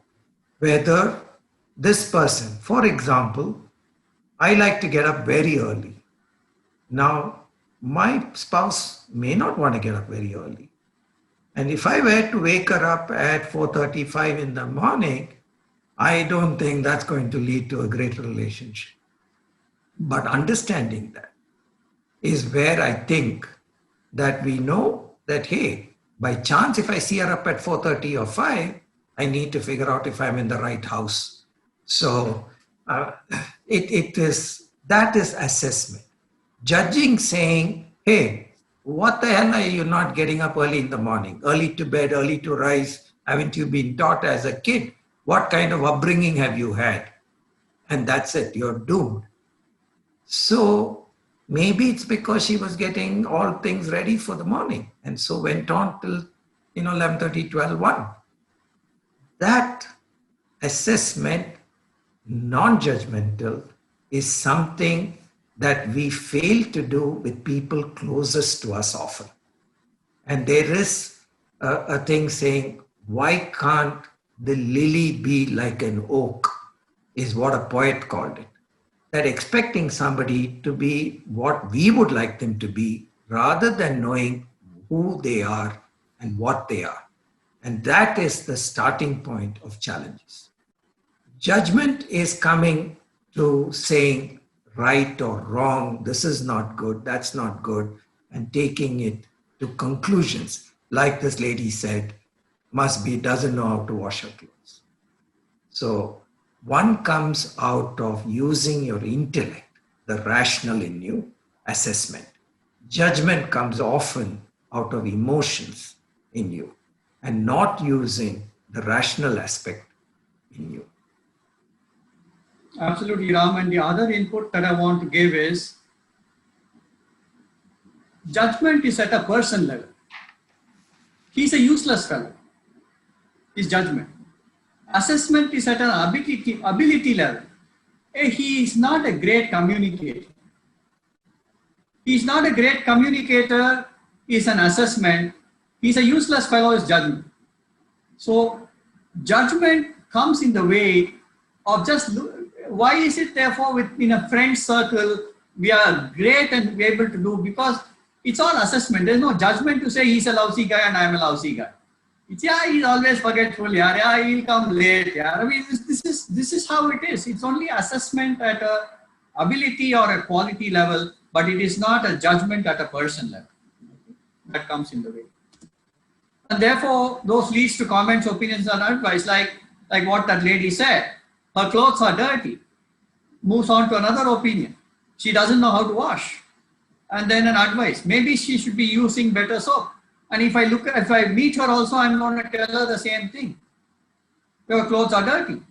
whether this person, for example, I like to get up very early. Now, my spouse may not want to get up very early. And if I were to wake her up at 4:35 in the morning, I don't think that's going to lead to a great relationship. But understanding that is where I think that we know that, hey, by chance, if I see her up at 4:30 or 5, I need to figure out if I'm in the right house. So that is assessment. Judging, saying, hey, what the hell are you not getting up early in the morning? Early to bed, early to rise. Haven't you been taught as a kid? What kind of upbringing have you had? And that's it, you're doomed. So maybe it's because she was getting all things ready for the morning and so went on till 11:30, 12, 1. That assessment, non-judgmental, is something that we fail to do with people closest to us often. And there is a thing saying, why can't the lily be like an oak, is what a poet called it. That expecting somebody to be what we would like them to be rather than knowing who they are and what they are. And that is the starting point of challenges. Judgment is coming to saying right or wrong, this is not good, that's not good, and taking it to conclusions. Like this lady said, doesn't know how to wash her clothes. So one comes out of using your intellect, the rational in you, assessment. Judgment comes often out of emotions in you and not using the rational aspect in you. Absolutely, Ram. And the other input that I want to give is judgment is at a person level. He's a useless fellow. His judgment. Assessment is at an ability level. He is not a great communicator. He's not a great communicator, is an assessment. He's a useless fellow is judgment. So judgment comes in the way of just, why is it therefore in a friend circle, we are great and we're able to do, because it's all assessment. There's no judgment to say he's a lousy guy and I'm a lousy guy. It's, he's always forgetful, he'll come late. I mean, this is how it is. It's only assessment at a ability or a quality level, but it is not a judgment at a person level. That comes in the way. And therefore, those leads to comments, opinions, and advice, like what that lady said. Her clothes are dirty. Moves on to another opinion. She doesn't know how to wash. And then an advice. Maybe she should be using better soap. And if I meet her also, I'm going to tell her the same thing. Your clothes are dirty.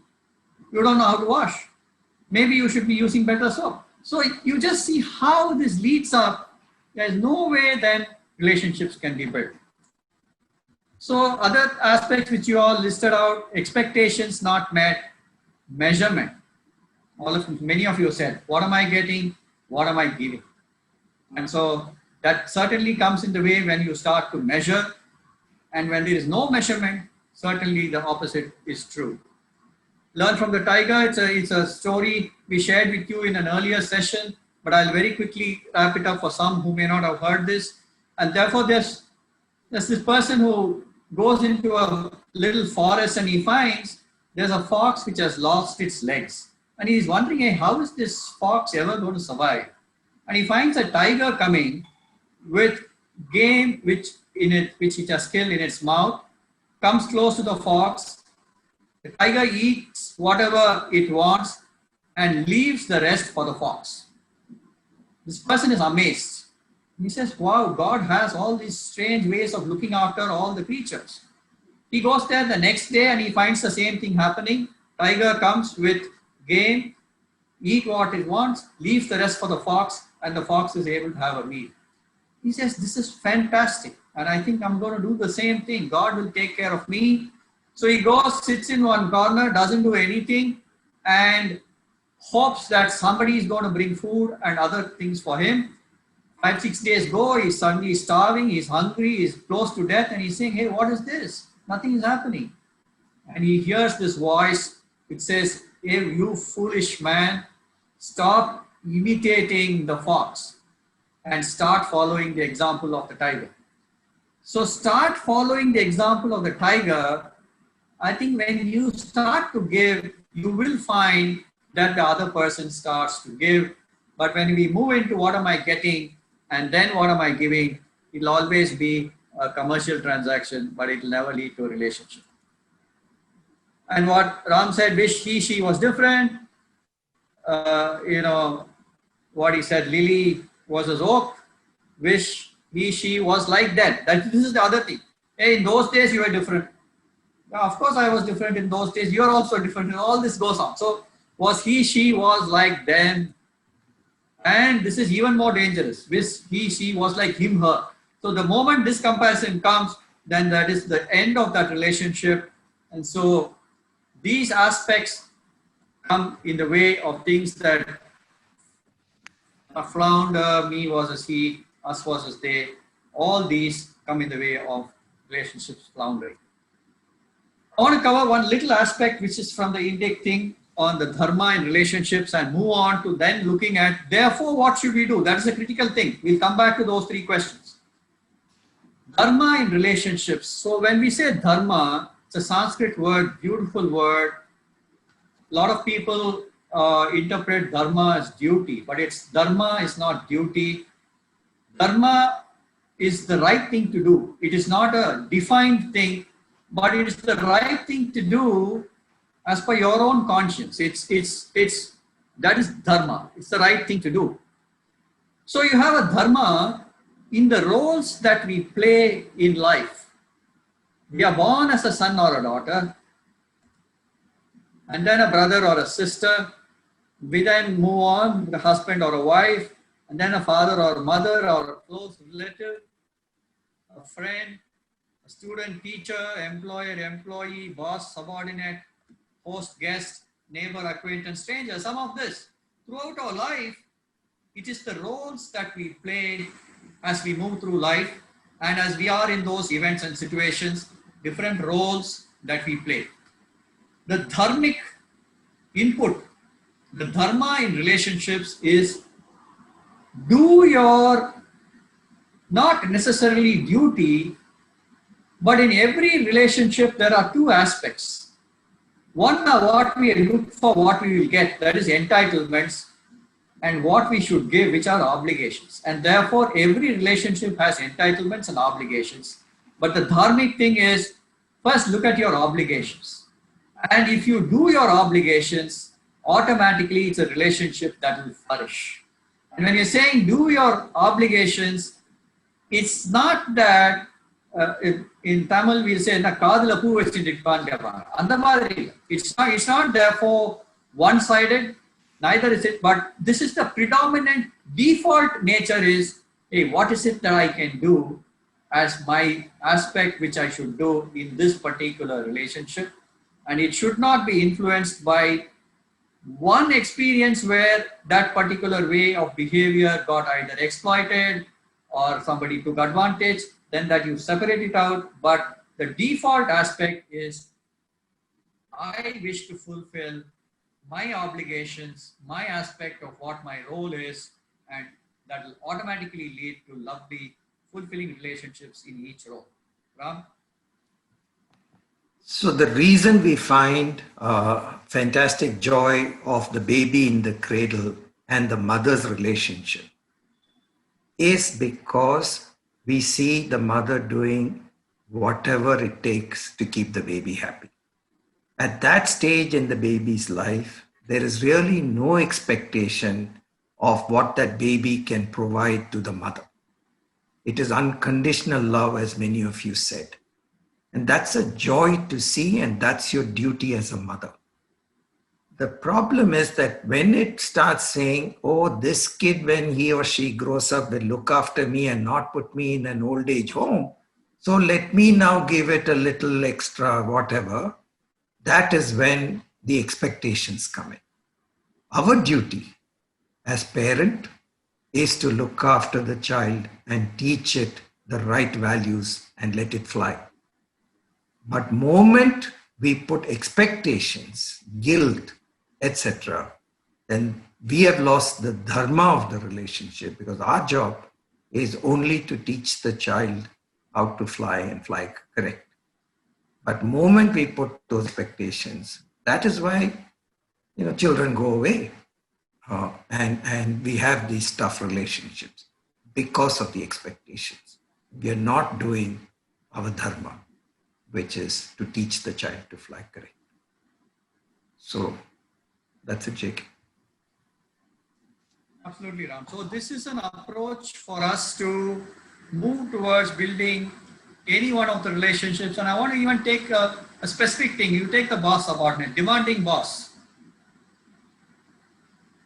You don't know how to wash. Maybe you should be using better soap. So you just see how this leads up. There's no way then relationships can be built. So other aspects which you all listed out, expectations not met, measurement. Many of you said, what am I getting? What am I giving? And so That certainly comes in the way when you start to measure, and when there is no measurement, certainly the opposite is true. Learn from the tiger. It's a story we shared with you in an earlier session, but I'll very quickly wrap it up for some who may not have heard this. And therefore, there's this person who goes into a little forest and he finds there's a fox which has lost its legs. And he's wondering, hey, how is this fox ever going to survive? And he finds a tiger coming with game which it has killed in its mouth, comes close to the fox. The tiger eats whatever it wants and leaves the rest for the fox. This person is amazed. He says, wow, God has all these strange ways of looking after all the creatures. He goes there the next day and he finds the same thing happening. Tiger comes with game, eat what it wants, leaves the rest for the fox, and the fox is able to have a meal. He says, this is fantastic. And I think I'm going to do the same thing. God will take care of me. So he goes, sits in one corner, doesn't do anything, and hopes that somebody is going to bring food and other things for him. 5-6 days go, he's suddenly starving, he's hungry, he's close to death, and he's saying, hey, what is this? Nothing is happening. And he hears this voice which says, hey, you foolish man, stop imitating the fox and start following the example of the tiger. So start following the example of the tiger. I think when you start to give, you will find that the other person starts to give. But when we move into what am I getting and then what am I giving, it'll always be a commercial transaction, but it'll never lead to a relationship. And what Ram said, wish he, she was different. What he said, Lily was as oak. Wish he, she was like that. This is the other thing. Hey, in those days you were different. Now, of course I was different in those days. You're also different. And all this goes on. So was he, she was like them. And this is even more dangerous. Wish he, she was like him, her. So the moment this comparison comes, then that is the end of that relationship. And so these aspects come in the way of things that a flounder, me was as he, us was as they. All these come in the way of relationships floundering. I want to cover one little aspect which is from the Indic thing on the dharma in relationships and move on to then looking at, therefore, what should we do? That is a critical thing. We'll come back to those three questions. Dharma in relationships. So when we say dharma, it's a Sanskrit word, beautiful word. A lot of people interpret dharma as duty, but dharma is not duty. Dharma is the right thing to do. It is not a defined thing, but it is the right thing to do as per your own conscience. That is dharma. It's the right thing to do. So you have a dharma in the roles that we play in life. We are born as a son or a daughter, and then a brother or a sister. We then move on, a husband or a wife, and then a father or a mother or a close relative, a friend, a student, teacher, employer, employee, boss, subordinate, host, guest, neighbor, acquaintance, stranger. Some of this. Throughout our life, it is the roles that we play as we move through life, and as we are in those events and situations, different roles that we play. The dharmic input, the dharma in relationships is do your, not necessarily duty, but in every relationship there are two aspects. One are what we look for, what we will get, that is entitlements, and what we should give, which are obligations. And therefore every relationship has entitlements and obligations. But the dharmic thing is, first look at your obligations. And if you do your obligations, automatically it's a relationship that will flourish. And when you're saying do your obligations, it's not that in Tamil we'll say it's not therefore one-sided, neither is it, but this is the predominant default nature is, hey, what is it that I can do as my aspect which I should do in this particular relationship, and it should not be influenced by one experience where that particular way of behavior got either exploited or somebody took advantage, then that you separate it out. But the default aspect is I wish to fulfill my obligations, my aspect of what my role is, and that will automatically lead to lovely, fulfilling relationships in each role. Ram? So the reason we find fantastic joy of the baby in the cradle and the mother's relationship is because we see the mother doing whatever it takes to keep the baby happy. At that stage in the baby's life, there is really no expectation of what that baby can provide to the mother. It is unconditional love, as many of you said. And that's a joy to see, and that's your duty as a mother. The problem is that when it starts saying, oh, this kid, when he or she grows up, will look after me and not put me in an old age home, so let me now give it a little extra whatever, that is when the expectations come in. Our duty as parent is to look after the child and teach it the right values and let it fly. But moment we put expectations, guilt, etc., then we have lost the dharma of the relationship, because our job is only to teach the child how to fly and fly correct. But moment we put those expectations, that is why children go away, and we have these tough relationships because of the expectations. We are not doing our dharma, which is to teach the child to fly correct. So that's it, Jake. Absolutely, Ram. So this is an approach for us to move towards building any one of the relationships. And I want to even take a specific thing. You take the boss subordinate, demanding boss.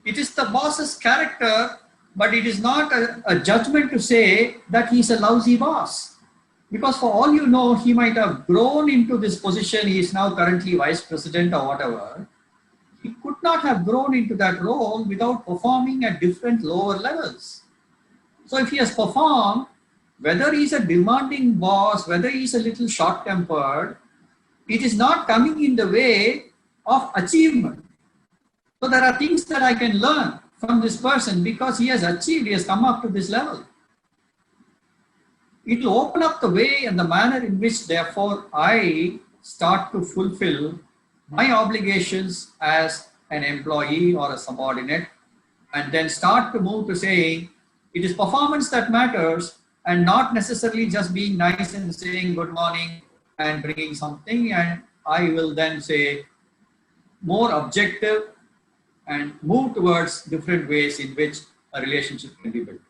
It is the boss's character, but it is not a judgment to say that he's a lousy boss. Because for all you know, he might have grown into this position. He is now currently vice president or whatever. He could not have grown into that role without performing at different lower levels. So if he has performed, whether he's a demanding boss, whether he's a little short-tempered, it is not coming in the way of achievement. So there are things that I can learn from this person because he has achieved, he has come up to this level. It will open up the way and the manner in which, therefore, I start to fulfill my obligations as an employee or a subordinate, and then start to move to saying it is performance that matters, and not necessarily just being nice and saying good morning and bringing something. And I will then say more objective and move towards different ways in which a relationship can be built.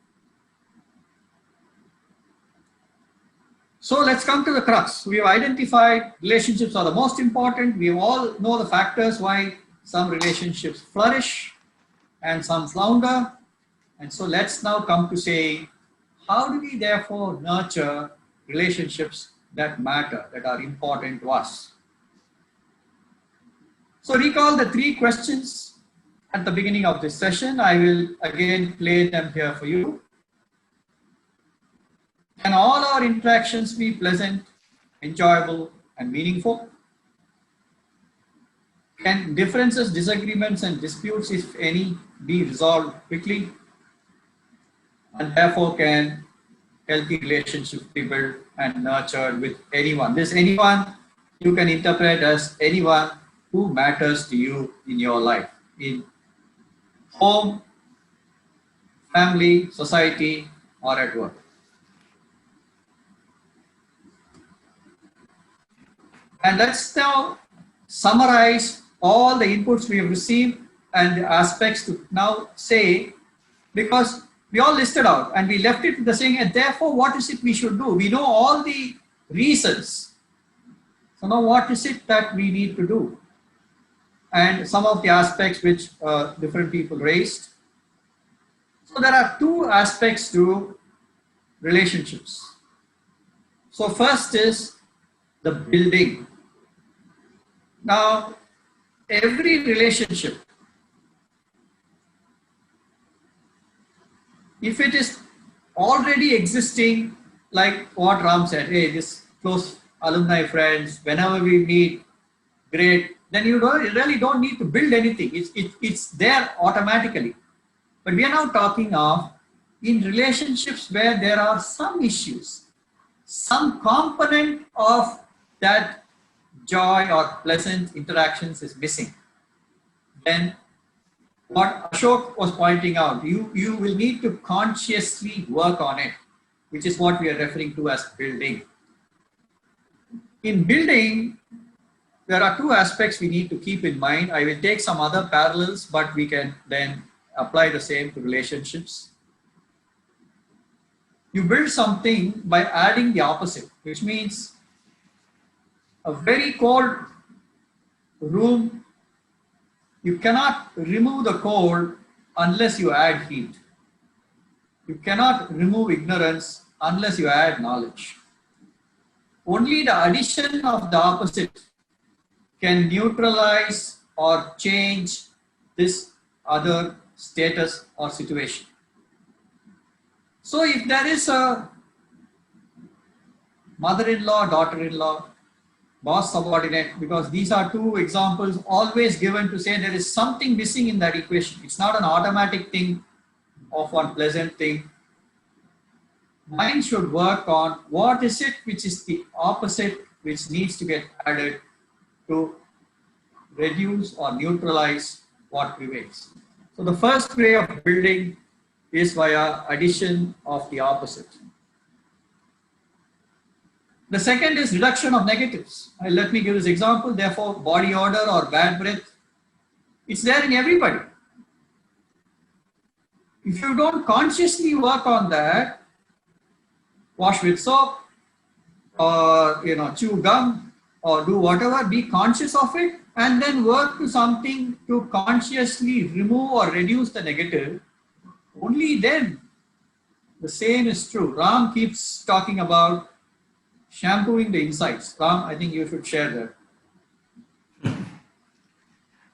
So let's come to the crux. We have identified relationships are the most important. We all know the factors why some relationships flourish and some flounder. And so let's now come to say, how do we therefore nurture relationships that matter, that are important to us? So recall the 3 questions at the beginning of this session. I will again play them here for you. Can all our interactions be pleasant, enjoyable, and meaningful? Can differences, disagreements, and disputes, if any, be resolved quickly? And therefore, can healthy relationships be built and nurtured with anyone? This anyone you can interpret as anyone who matters to you in your life, in home, family, society, or at work. And let's now summarize all the inputs we have received and the aspects to now say, because we all listed out and we left it with the saying, and therefore, what is it we should do? We know all the reasons. So now what is it that we need to do? And some of the aspects which different people raised. So there are 2 aspects to relationships. So first is the building. Now, every relationship, if it is already existing, like what Ram said, hey, this close alumni friends, whenever we meet, great, then you really don't need to build anything. It's there automatically. But we are now talking of in relationships where there are some issues, some component of that joy or pleasant interactions is missing. Then what Ashok was pointing out, you will need to consciously work on it, which is what we are referring to as building. In building, there are two aspects we need to keep in mind. I will take some other parallels, but we can then apply the same to relationships. You build something by adding the opposite, which means a very cold room, you cannot remove the cold unless you add heat. You cannot remove ignorance unless you add knowledge. Only the addition of the opposite can neutralize or change this other status or situation. So if there is a mother-in-law, daughter-in-law, boss subordinate, because these are two examples always given to say there is something missing in that equation. It's not an automatic thing of one pleasant thing. Mind should work on what is it which is the opposite which needs to get added to reduce or neutralize what prevails. So the first way of building is via addition of the opposite. The second is reduction of negatives. Let me give this example. Therefore, body odor or bad breath, it's there in everybody. If you don't consciously work on that, wash with soap, or chew gum, or do whatever, be conscious of it, and then work to something to consciously remove or reduce the negative. Only then the same is true. Ram keeps talking about shampooing the insides. Ram, I think you should share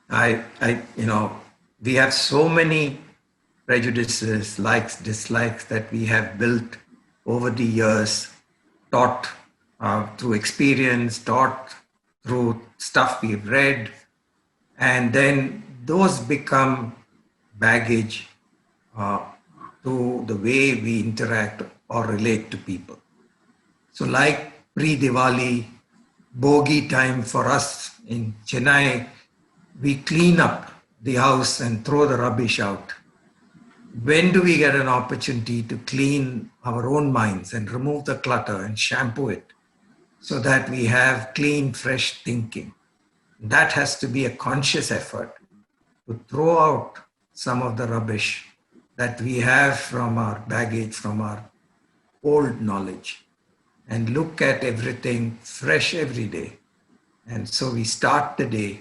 that. We have so many prejudices, likes, dislikes that we have built over the years, taught through experience, taught through stuff we've read, and then those become baggage to the way we interact or relate to people. So like pre-Diwali, bogey time for us in Chennai, we clean up the house and throw the rubbish out. When do we get an opportunity to clean our own minds and remove the clutter and shampoo it so that we have clean, fresh thinking? That has to be a conscious effort to throw out some of the rubbish that we have from our baggage, from our old knowledge, and look at everything fresh every day. And so we start the day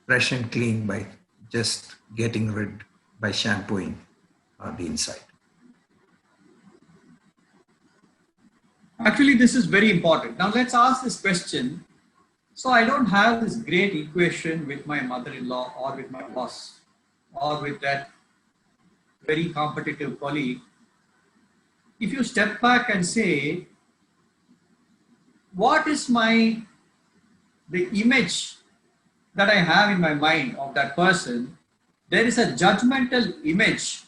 fresh and clean by just getting rid, by shampooing the inside. Actually, this is very important. Now let's ask this question. So I don't have this great equation with my mother-in-law or with my boss or with that very competitive colleague. If you step back and say, what is the image that I have in my mind of that person? There is a judgmental image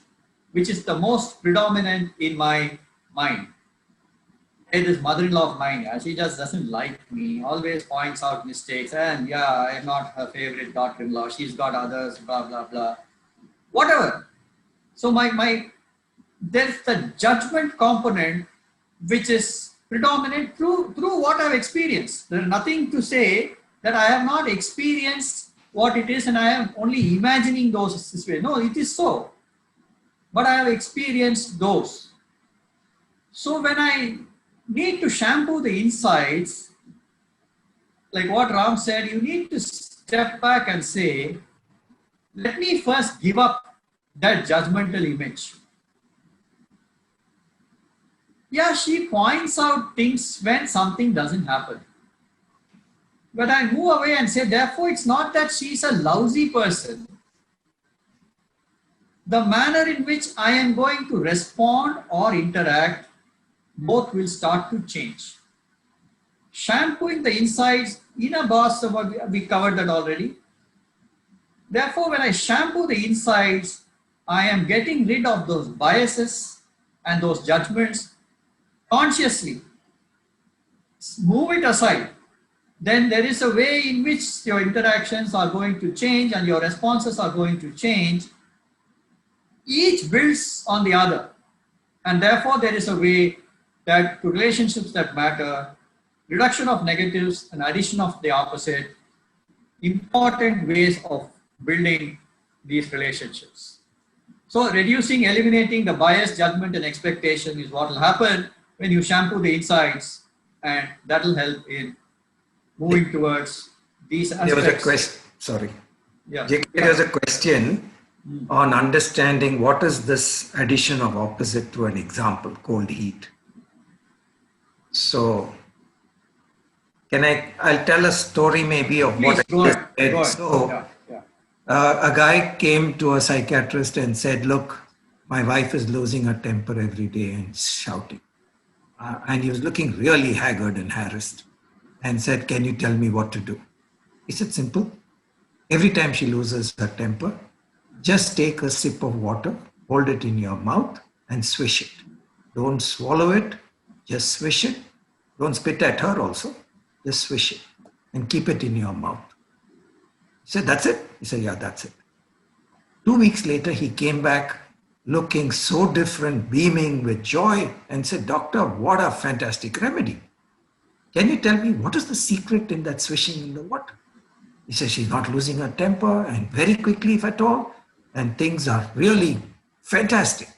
which is the most predominant in my mind. Hey, this mother-in-law of mine, she just doesn't like me, always points out mistakes, and yeah, I'm not her favorite daughter-in-law, she's got others, blah, blah, blah, whatever. So there's the judgment component which is predominant through what I've experienced. There's nothing to say that I have not experienced what it is and I am only imagining those situations. No, it is so. But I have experienced those. So when I need to shampoo the insides, like what Ram said, you need to step back and say, let me first give up that judgmental image. Yeah, she points out things when something doesn't happen. But I move away and say, therefore, it's not that she's a lousy person. the manner in which I am going to respond or interact, both will start to change. Shampooing the insides, inner boss, we covered that already. Therefore, when I shampoo the insides, I am getting rid of those biases and those judgments consciously. Move it aside. Then there is a way in which your interactions are going to change and your responses are going to change. Each builds on the other. And therefore, there is a way that to relationships that matter, reduction of negatives and addition of the opposite, important ways of building these relationships. So reducing, eliminating the bias, judgment and expectation is what will happen when you shampoo the insides, and that will help in moving towards these aspects. There was a question, sorry. Yeah. There was a question on understanding what is this addition of opposite to an example, cold heat. So I'll tell a story maybe of Please, what go I ahead. did. Go ahead. So Yeah. a guy came to a psychiatrist and said, look, my wife is losing her temper every day and shouting. And he was looking really haggard and harassed and said, can you tell me what to do? He said, simple. Every time she loses her temper, just take a sip of water, hold it in your mouth and swish it. Don't swallow it, just swish it. Don't spit at her also, just swish it and keep it in your mouth. He said, that's it? He said, yeah, that's it. 2 weeks later, he came back looking so different, beaming with joy and said, doctor, what a fantastic remedy. Can you tell me what is the secret in that swishing in the water? He said, she's not losing her temper and very quickly, if at all, and things are really fantastic.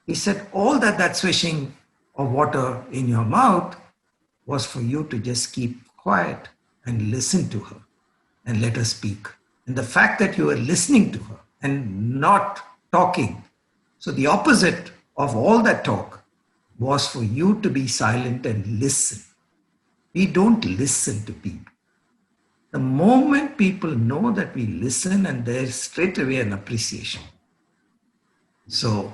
He said, all that swishing of water in your mouth was for you to just keep quiet and listen to her and let her speak. And the fact that you were listening to her and not talking. So the opposite of all that talk was for you to be silent and listen. We don't listen to people. The moment people know that we listen, and there's straight away an appreciation. So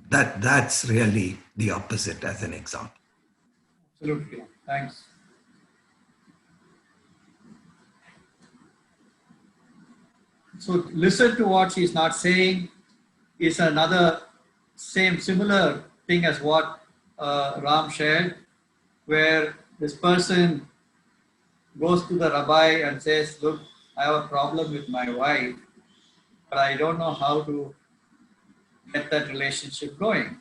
that's really the opposite as an example. Absolutely. Thanks. So listen to what she's not saying is another similar thing as what Ram shared, where this person goes to the rabbi and says, look, I have a problem with my wife, but I don't know how to get that relationship going.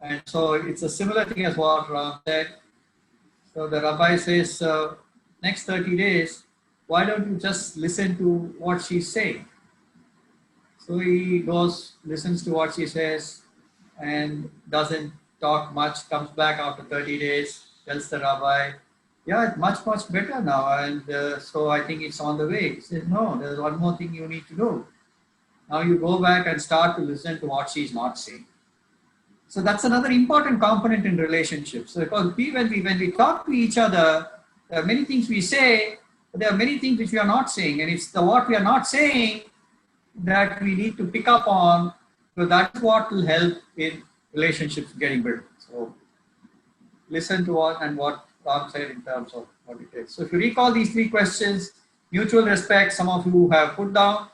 And so it's a similar thing as what Ram said. So the rabbi says, next 30 days, why don't you just listen to what she's saying? So he goes, listens to what she says, and doesn't talk much, comes back after 30 days, tells the rabbi, yeah, it's much, much better now. And so I think it's on the way. He says, no, there's one more thing you need to do. Now you go back and start to listen to what she's not saying. So that's another important component in relationships. Because when we talk to each other, there are many things we say, but there are many things which we are not saying. And it's what we are not saying that we need to pick up on. So that's what will help in relationships getting built. So listen to what Ram said in terms of what it is. So if you recall these 3 questions, mutual respect, some of you have put down.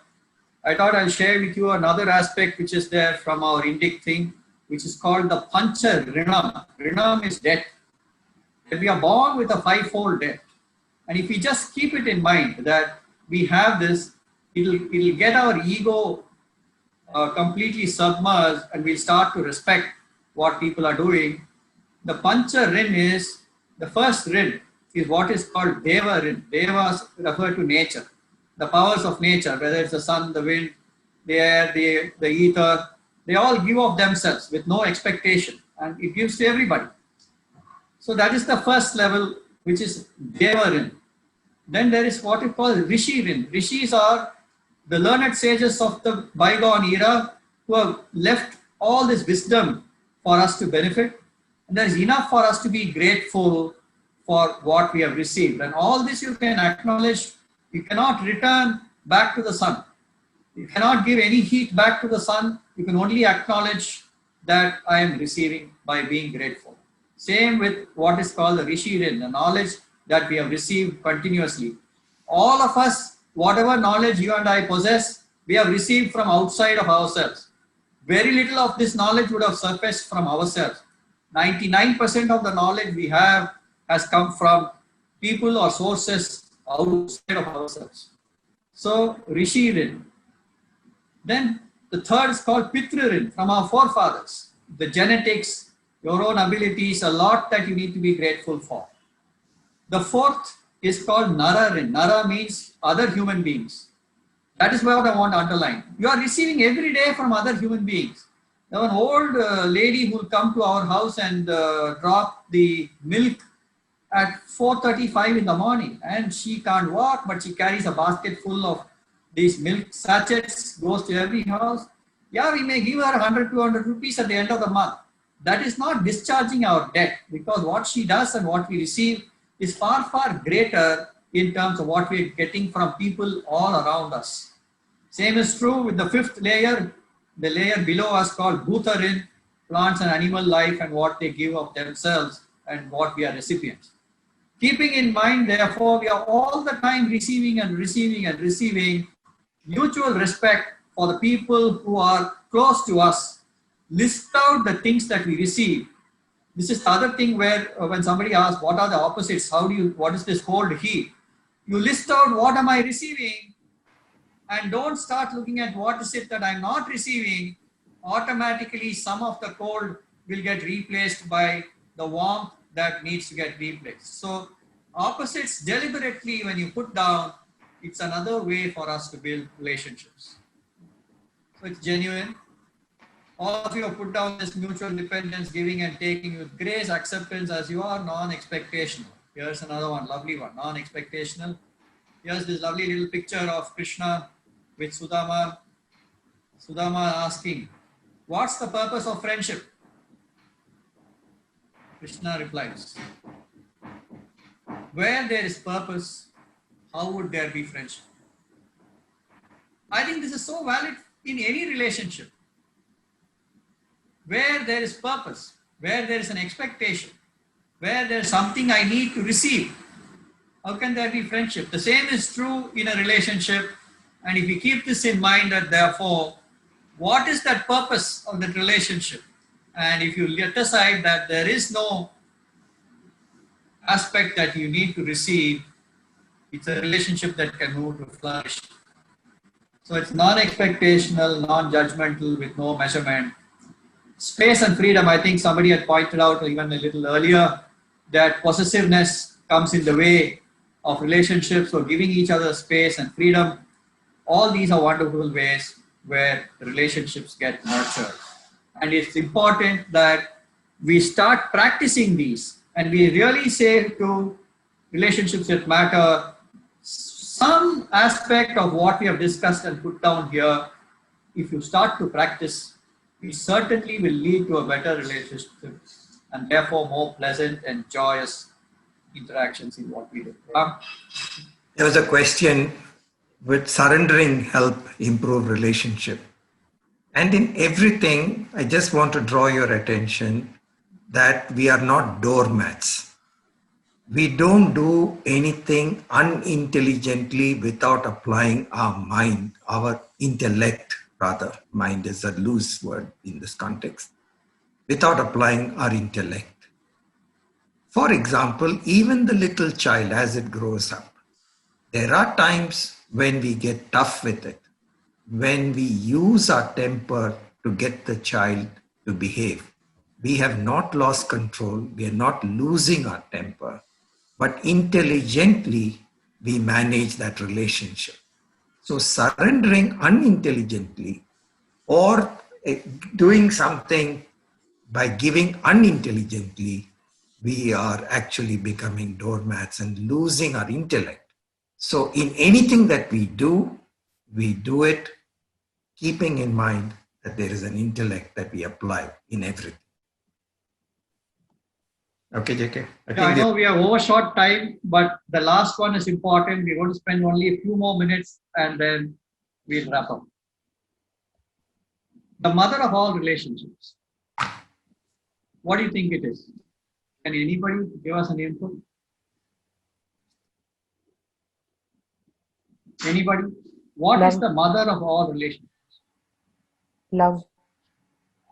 I thought I'll share with you another aspect which is there from our Indic thing, which is called the Pancha Rinam. Rinam is debt. That we are born with a 5-fold debt. And if we just keep it in mind that we have this, it'll get our ego completely submerged, and we'll start to respect what people are doing. The Pancha Rin is, the first Rin is what is called Deva Rin. Devas refer to nature, the powers of nature, whether it's the sun, the wind, the air, the ether, they all give of themselves with no expectation, and it gives to everybody. So that is the first level, which is Deva Rin. Then there is what we call Rishi Rin. Rishis are the learned sages of the bygone era who have left all this wisdom for us to benefit. And there is enough for us to be grateful for what we have received. And all this you can acknowledge. You cannot return back to the sun. You cannot give any heat back to the sun. You can only acknowledge that I am receiving by being grateful. Same with what is called the Rishi Rin, the knowledge that we have received continuously. All of us, whatever knowledge you and I possess, we have received from outside of ourselves. Very little of this knowledge would have surfaced from ourselves. 99% of the knowledge we have has come from people or sources outside of ourselves. So, Rishi Rin. Then the third is called Pitru Rin, from our forefathers. The genetics, your own abilities, a lot that you need to be grateful for. The fourth is called Nara Rin. Nara means other human beings. That is what I want to underline. You are receiving every day from other human beings. Now, an old lady who will come to our house and drop the milk at 4:35 in the morning, and she can't walk, but she carries a basket full of these milk sachets, goes to every house. Yeah, we may give her 100, 200 rupees at the end of the month. That is not discharging our debt, because what she does and what we receive is far, far greater in terms of what we are getting from people all around us. Same is true with the fifth layer, the layer below us called Bhuta Rin, plants and animal life and what they give of themselves and what we are recipients. Keeping in mind, therefore, we are all the time receiving and receiving and receiving mutual respect for the people who are close to us. List out the things that we receive. This is the other thing where when somebody asks, what are the opposites? What is this cold heat? You list out what am I receiving, and don't start looking at what is it that I'm not receiving. Automatically, some of the cold will get replaced by the warmth that needs to get replaced. So opposites deliberately, when you put down, it's another way for us to build relationships. So it's genuine. All of you have put down this mutual dependence, giving and taking with grace, acceptance as you are, non-expectational. Here's another one, lovely one, non-expectational. Here's this lovely little picture of Krishna with Sudama. Sudama asking, what's the purpose of friendship? Krishna replies, where there is purpose, how would there be friendship? I think this is so valid in any relationship. Where there is purpose, where there is an expectation, where there is something I need to receive, how can there be friendship? The same is true in a relationship. And if we keep this in mind, that therefore, what is that purpose of that relationship? And if you let aside that there is no aspect that you need to receive, it's a relationship that can move to flourish. So it's non-expectational, non-judgmental, with no measurement. Space and freedom, I think somebody had pointed out even a little earlier, that possessiveness comes in the way of relationships, so giving each other space and freedom. All these are wonderful ways where relationships get nurtured. And it's important that we start practicing these, and we really say to relationships that matter, some aspect of what we have discussed and put down here, if you start to practice, it certainly will lead to a better relationship and therefore more pleasant and joyous interactions in what we do. There was a question, would surrendering help improve relationship? And in everything, I just want to draw your attention that we are not doormats. We don't do anything unintelligently without applying our mind, our intellect rather. Mind is a loose word in this context. Without applying our intellect. For example, even the little child as it grows up, there are times when we get tough with it, when we use our temper to get the child to behave. We have not lost control, we are not losing our temper, but intelligently we manage that relationship. So surrendering unintelligently or doing something by giving unintelligently, we are actually becoming doormats and losing our intellect. So in anything that we do it keeping in mind that there is an intellect that we apply in everything. Okay, JK. I know we have overshot time, but the last one is important. We're going to spend only a few more minutes and then we'll wrap up. the mother of all relationships. What do you think it is? Can anybody give us an input? Anybody? What is Love. the mother of all relationships? Love.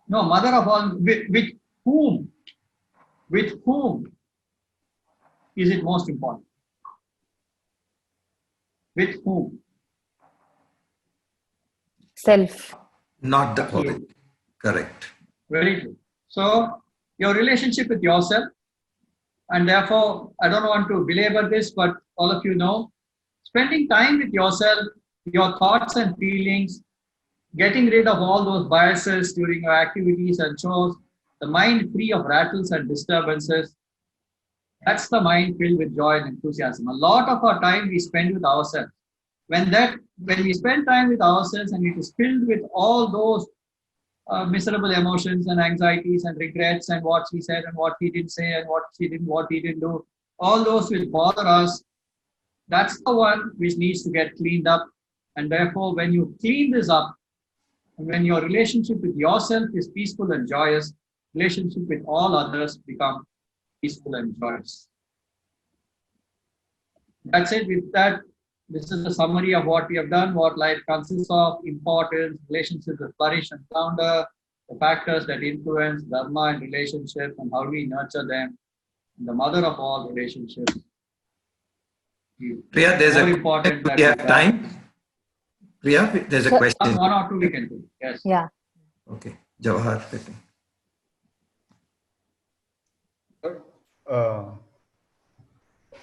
No, mother of all, with whom? With whom is it most important? With whom? Self. Not the Absolutely. quality. Correct. Very true. So, your relationship with yourself, and therefore, I don't want to belabor this, but all of you know, spending time with yourself, your thoughts and feelings, getting rid of all those biases during your activities and chores, the mind free of rattles and disturbances, that's the mind filled with joy and enthusiasm. A lot of our time we spend with ourselves. When we spend time with ourselves and it is filled with all those miserable emotions and anxieties and regrets and what she said and what he didn't say and what he didn't do, all those will bother us. That's the one which needs to get cleaned up. And therefore, when you clean this up, and when your relationship with yourself is peaceful and joyous, relationship with all others become peaceful and joyous. That's it. With that, this is the summary of what we have done, what life consists of, importance, relationships that flourish and flounder, the factors that influence dharma and relationships, and how we nurture them, and the mother of all relationships. Priya, there's More a important do that we we have have. time? Priya, there's a Sir, question. One or two we can do. Yes. Yeah. Okay. Jawahar.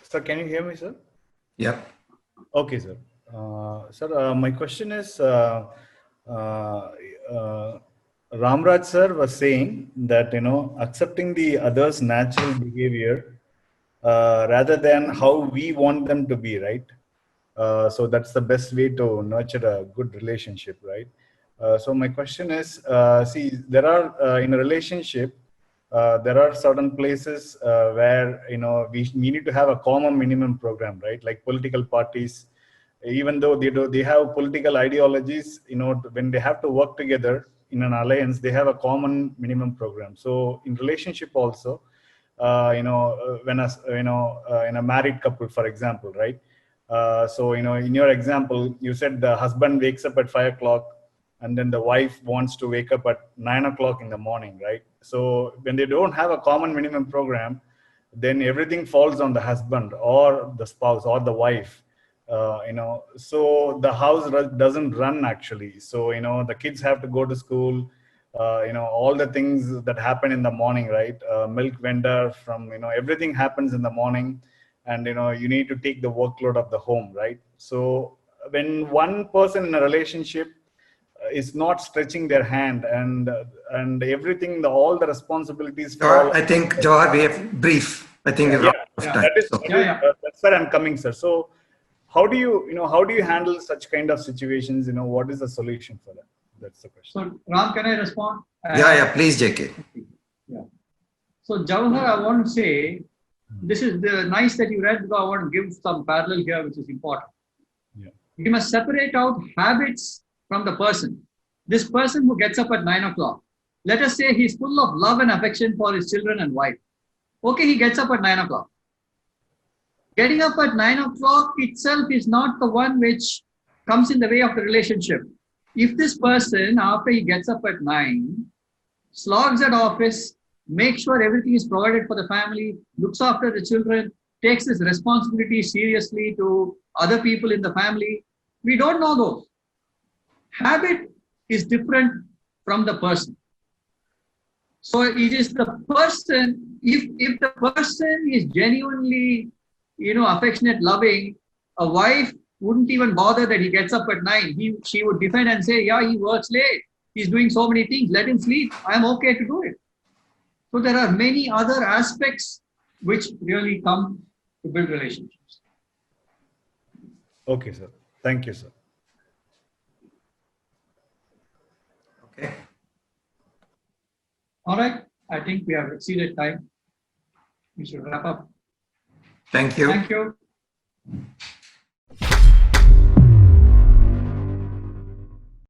Sir, can you hear me, sir? Yeah. Okay, sir. Sir, my question is, Ramraj sir was saying that, accepting the other's natural behavior rather than how we want them to be, right? So that's the best way to nurture a good relationship, right? So my question is, see, there are in a relationship, there are certain places where we need to have a common minimum program, right? Like political parties, even though they have political ideologies, when they have to work together in an alliance, they have a common minimum program. So in relationship also, when in a married couple, for example, right? So in your example, you said the husband wakes up at 5 o'clock, and then the wife wants to wake up at 9 o'clock in the morning, right? So when they don't have a common minimum program, then everything falls on the husband or the spouse or the wife. So the house doesn't run actually. So the kids have to go to school. All the things that happen in the morning, right? Milk vendor, from everything happens in the morning, and you need to take the workload of the home, right? So when one person in a relationship is not stretching their hand, and everything, all the responsibilities fall. I think, Jawahar, we have brief. I think we're out of time. That's where I'm coming, sir. So how do you handle such kind of situations? What is the solution for that? That's the question. So, Ram, can I respond? Yeah, please, JK. Yeah. So, Jawahar, I want to say, this is the nice that you read, because I want to give some parallel here, which is important. Yeah. We must separate out habits from the person. This person who gets up at 9 o'clock, let us say he's full of love and affection for his children and wife. Okay, he gets up at 9 o'clock. Getting up at 9 o'clock itself is not the one which comes in the way of the relationship. If this person, after he gets up at 9, slogs at office, makes sure everything is provided for the family, looks after the children, takes his responsibility seriously to other people in the family, we don't know those. Habit is different from the person. So it is the person, if the person is genuinely, affectionate, loving, a wife wouldn't even bother that he gets up at 9. She would defend and say, yeah, he works late. He's doing so many things. Let him sleep. I'm okay to do it. So there are many other aspects which really come to build relationships. Okay, sir. Thank you, sir. Okay. All right. I think we have exceeded time. We should wrap up. Thank you. Thank you.